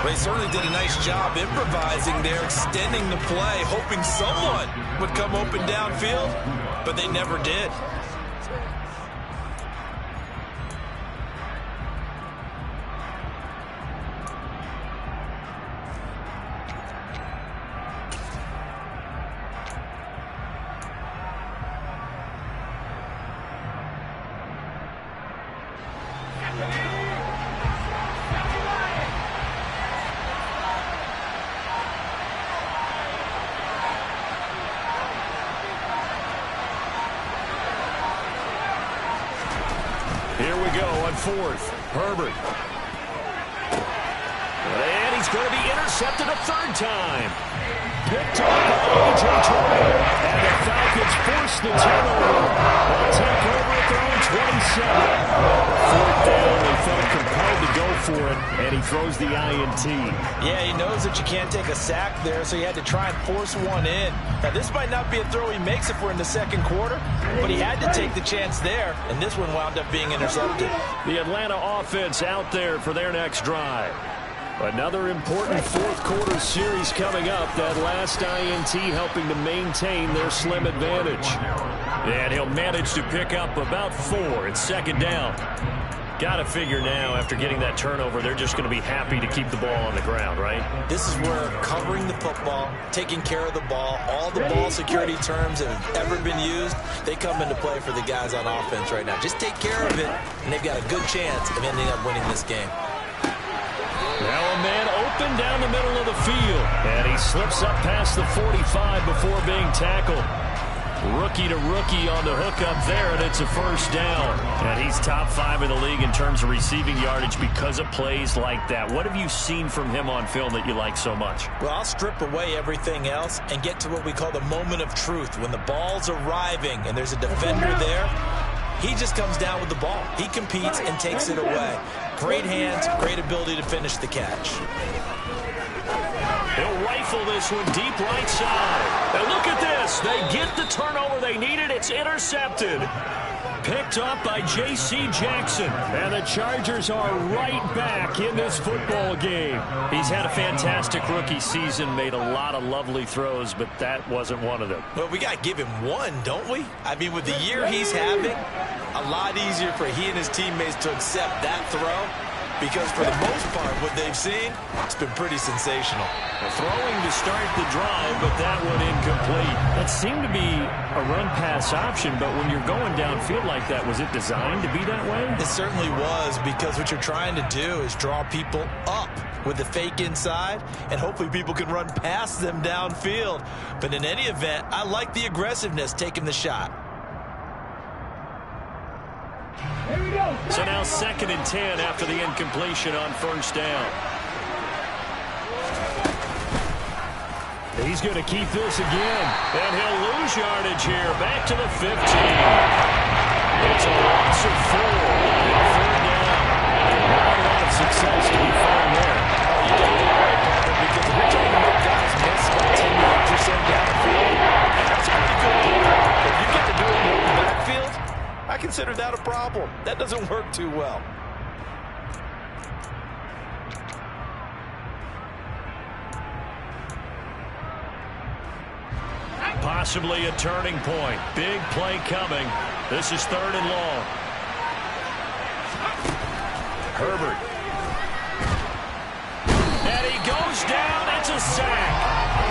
Well, he certainly did a nice job improvising there, extending the play, hoping someone would come open downfield, but they never did. Here we go on 4th. Herbert. And he's going to be intercepted a 3rd time. Picked up by A.J. Terrell. And the Falcons force the turnover. They'll take over at their own 27. 4th down. They felt compelled to go for it, and he throws the INT. Yeah, he knows that you can't take a sack there, so he had to try and force one in. Now, this might not be a throw he makes if we're in the second quarter, but he had to take the chance there, and this one wound up being intercepted. The Atlanta offense out there for their next drive. Another important fourth quarter series coming up. That last INT helping to maintain their slim advantage. And he'll manage to pick up about 4 at second down. Got to figure now, after getting that turnover, they're just going to be happy to keep the ball on the ground, right? This is where covering the football, taking care of the ball, all the ball security terms that have ever been used, they come into play for the guys on offense right now. Just take care of it, and they've got a good chance of ending up winning this game. Now a man open down the middle of the field, and he slips up past the 45 before being tackled. Rookie to rookie on the hook up there, and it's a first down. And he's top 5 in the league in terms of receiving yardage because of plays like that. What have you seen from him on film that you like so much? Well, I'll strip away everything else and get to what we call the moment of truth. When the ball's arriving and there's a defender there, he just comes down with the ball. He competes and takes it away. Great hands, great ability to finish the catch. He'll rifle this one deep right side. And look at this. They get the turnover they needed. It's intercepted. Picked up by J.C. Jackson. And the Chargers are right back in this football game. He's had a fantastic rookie season, made a lot of lovely throws, but that wasn't one of them. Well, we got to give him one, don't we? I mean, with the year he's having, a lot easier for he and his teammates to accept that throw. Because for the most part, what they've seen, it's been pretty sensational. Throwing to start the drive, but that one incomplete. That seemed to be a run-pass option, but when you're going downfield like that, was it designed to be that way? It certainly was, because what you're trying to do is draw people up with the fake inside, and hopefully people can run past them downfield. But in any event, I like the aggressiveness taking the shot. So now 2nd and 10 after the incompletion on first down. He's going to keep this again, and he'll lose yardage here. Back to the 15. It's a loss of 4. 3rd down. Not a lot of success to be found there. You got it right, partner, because if you're talking about guys miss about 10 yards or so downfield, that's pretty good. If you get to do it in the backfield, I consider that a problem. That doesn't work too well. Possibly a turning point. Big play coming. This is 3rd and long. Herbert. And he goes down. It's a sack.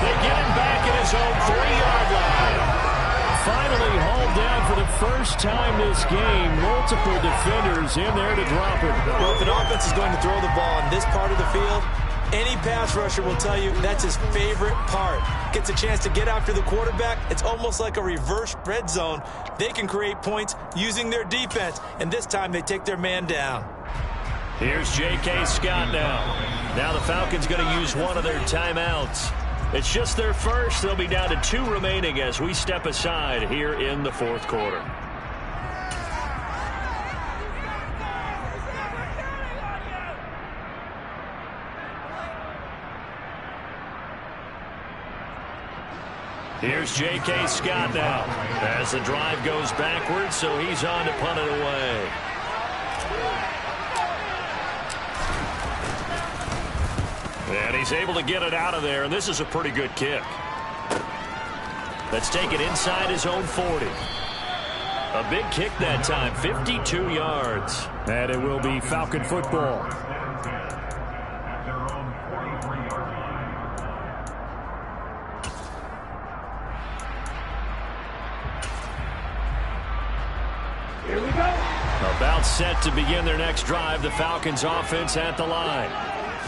They get him back at his own 3-yard line. Finally hauled down for the first time this game. Multiple defenders in there to drop it. Well, if an offense is going to throw the ball on this part of the field, any pass rusher will tell you that's his favorite part. Gets a chance to get after the quarterback. It's almost like a reverse red zone. They can create points using their defense, and this time they take their man down. Here's J.K. Scott now. Now the Falcons going to use one of their timeouts. It's just their first. They'll be down to 2 remaining as we step aside here in the 4th quarter. Here's J.K. Scott now as the drive goes backwards, so he's on to punt it away. And he's able to get it out of there, and this is a pretty good kick. Let's take it inside his own 40. A big kick that time, 52 yards. And it will be Falcon football. Here we go. About set to begin their next drive. The Falcons offense at the line.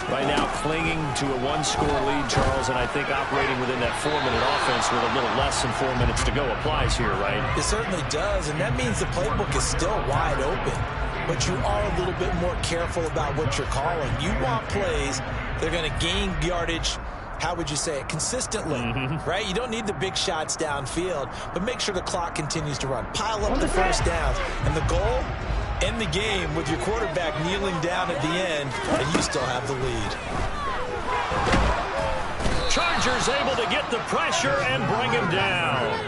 Right now clinging to a 1-score lead, Charles, and I think operating within that 4-minute offense with a little less than 4 minutes to go applies here, right? It certainly does, and that means the playbook is still wide open. But you are a little bit more careful about what you're calling. You want plays that are going to gain yardage, how would you say it, consistently, right? You don't need the big shots downfield, but make sure the clock continues to run. Pile up the first downs, and the goal, end the game with your quarterback kneeling down at the end, and you still have the lead. Chargers able to get the pressure and bring him down.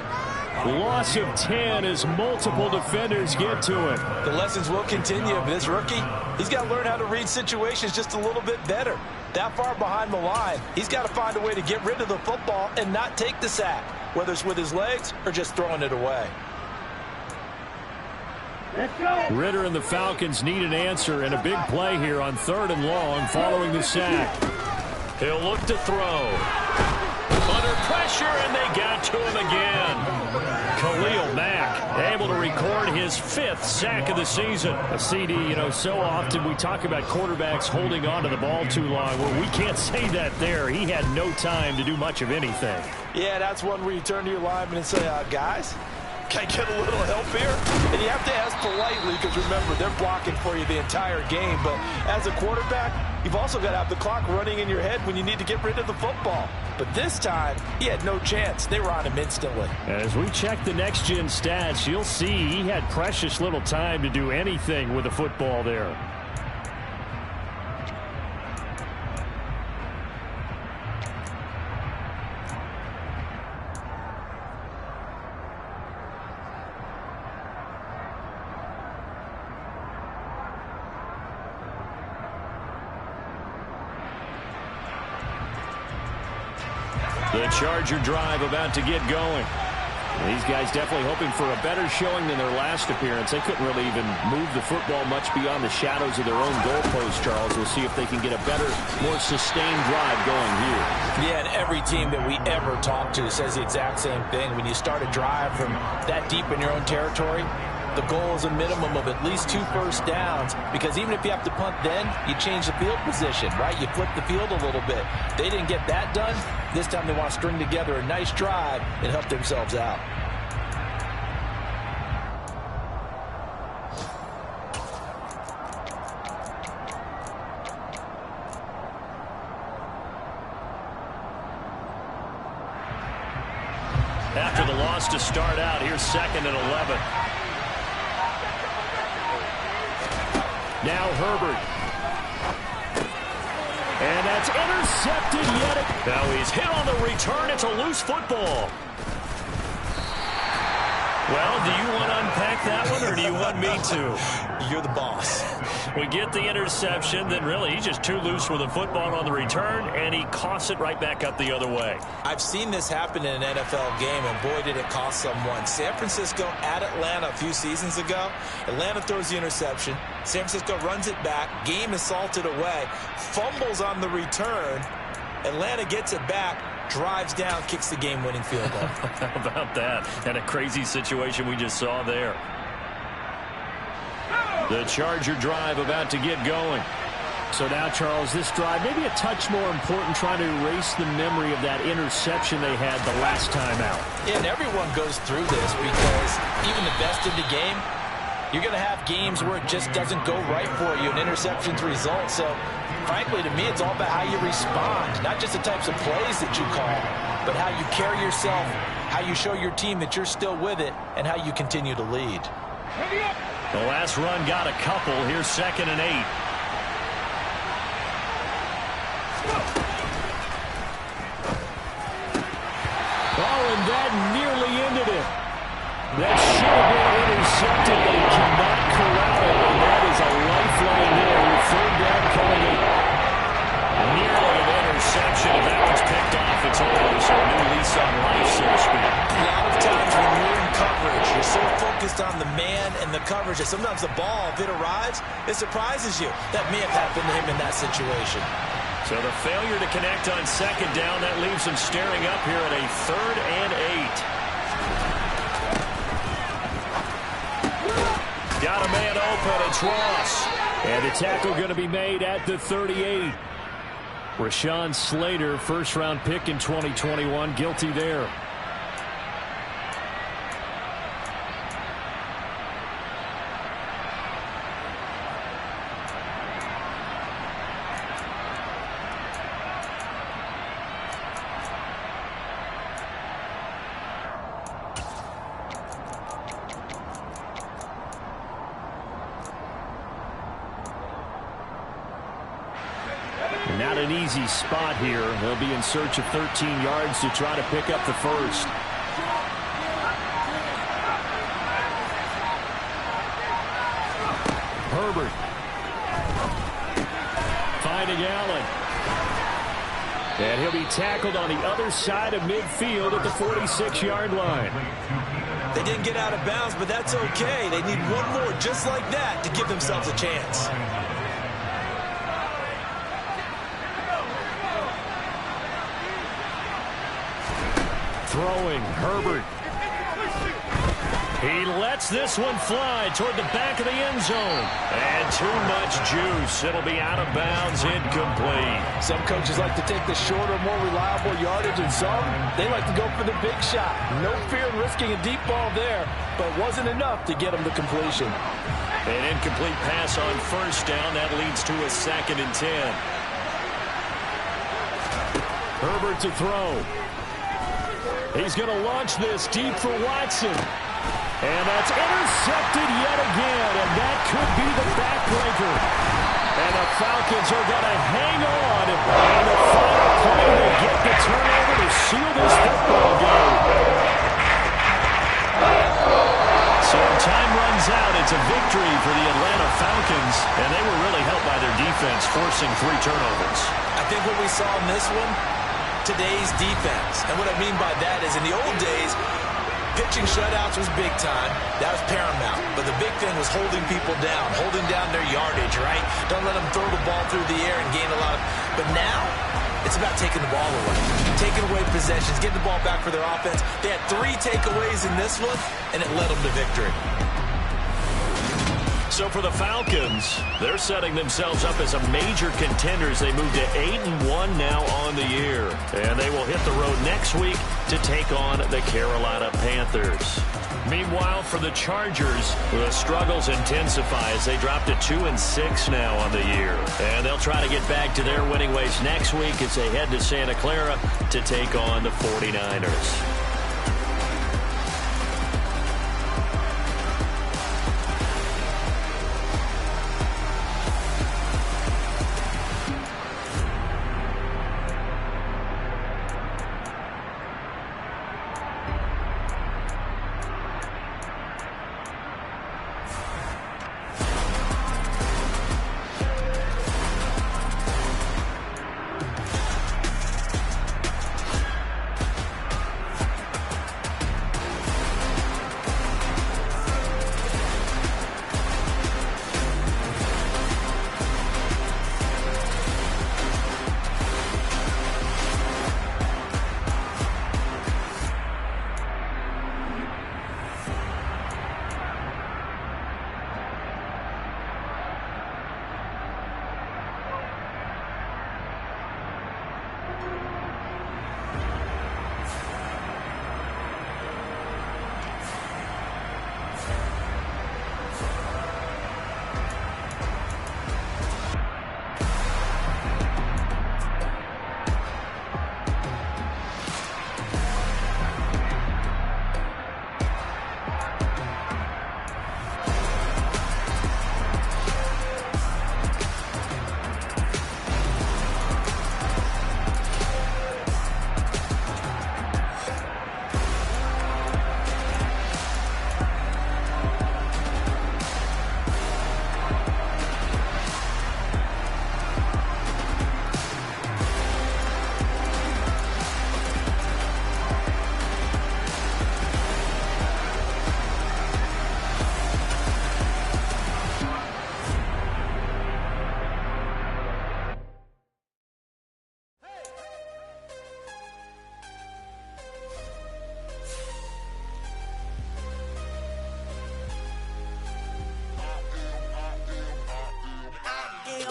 Loss of 10 as multiple defenders get to him. The lessons will continue, but this rookie, he's got to learn how to read situations just a little bit better. That far behind the line, he's got to find a way to get rid of the football and not take the sack, whether it's with his legs or just throwing it away. Let's go. Ritter and the Falcons need an answer and a big play here on 3rd and long following the sack. He'll look to throw. Under pressure, and they got to him again. Khalil Mack able to record his 5th sack of the season. A CD, you know, so often we talk about quarterbacks holding on to the ball too long. Well, we can't say that there. He had no time to do much of anything. Yeah, that's one where you turn to your lineman and say, guys, can I get a little help here? And you have to ask politely because, remember, they're blocking for you the entire game. But as a quarterback, you've also got to have the clock running in your head when you need to get rid of the football. But this time, he had no chance. They were on him instantly. As we check the next-gen stats, you'll see he had precious little time to do anything with the football there. The Charger drive about to get going. These guys definitely hoping for a better showing than their last appearance. They couldn't really even move the football much beyond the shadows of their own goalpost, Charles. We'll see if they can get a better, more sustained drive going here. Yeah, and every team that we ever talk to says the exact same thing. When you start a drive from that deep in your own territory, the goal is a minimum of at least 2 first downs, because even if you have to punt then, you change the field position, right? You flip the field a little bit. They didn't get that done. This time they want to string together a nice drive and help themselves out. After the loss to start out, here's 2nd and 11. Now Herbert. And that's intercepted yet. Now he's hit on the return. It's a loose football. Well, do you want to unpack that one, or do you want me to? You're the boss. We get the interception, then really he's just too loose with the football on the return, and he coughs it right back up the other way. I've seen this happen in an NFL game, and boy, did it cost someone. San Francisco at Atlanta a few seasons ago. Atlanta throws the interception. San Francisco runs it back. Game is salted away. Fumbles on the return. Atlanta gets it back. Drives down, kicks the game-winning field goal. How about that? And a crazy situation we just saw there. The Charger drive about to get going. So now, Charles, this drive maybe a touch more important, trying to erase the memory of that interception they had the last time out. Yeah, and everyone goes through this, because even the best in the game, you're going to have games where it just doesn't go right for you, and interceptions result. So, frankly, to me, it's all about how you respond, not just the types of plays that you call, but how you carry yourself, how you show your team that you're still with it, and how you continue to lead. The last run got a couple. Here's 2nd and 8. Oh, and that nearly ended it. That should have been intercepted, but he cannot corral it, and that is a lifeline there with 3rd down coming in. Nearly an interception. If that one's picked off, it's over. So a new lease on life, so to speak. A lot of times when you're in coverage, you're so focused on the man and the coverage that sometimes the ball, if it arrives, it surprises you. That may have happened to him in that situation. So the failure to connect on 2nd down, that leaves him staring up here at a 3rd and 8. Got a man open. It's Ross. And the tackle going to be made at the 38. Rashawn Slater, first-round pick in 2021, guilty there. Not an easy spot here. They'll be in search of 13 yards to try to pick up the first. Herbert. Finding Allen. And he'll be tackled on the other side of midfield at the 46-yard line. They didn't get out of bounds, but that's okay. They need one more just like that to give themselves a chance. Throwing, Herbert. He lets this one fly toward the back of the end zone. And too much juice. It'll be out of bounds, incomplete. Some coaches like to take the shorter, more reliable yardage, and some, they like to go for the big shot. No fear in risking a deep ball there, but it wasn't enough to get them to completion. An incomplete pass on first down. That leads to a 2nd and 10. Herbert to throw. He's going to launch this deep for Watson. And that's intercepted yet again, and that could be the backbreaker. And the Falcons are going to hang on. And the final play to get the turnover to seal this football game. So time runs out. It's a victory for the Atlanta Falcons, and they were really helped by their defense, forcing 3 turnovers. I think what we saw in this one, today's defense. And what I mean by that is in the old days, pitching shutouts was big time. That was paramount. But the big thing was holding people down, holding down their yardage, right? Don't let them throw the ball through the air and gain a lot of... But now, it's about taking the ball away. Taking away possessions, getting the ball back for their offense. They had 3 takeaways in this one, and it led them to victory. So for the Falcons, they're setting themselves up as a major contenders. They move to 8-1 now on the year. And they will hit the road next week to take on the Carolina Panthers. Meanwhile, for the Chargers, the struggles intensify as they drop to 2-6 now on the year. And they'll try to get back to their winning ways next week as they head to Santa Clara to take on the 49ers.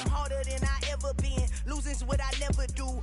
Harder than I ever been. Losing's what I never do.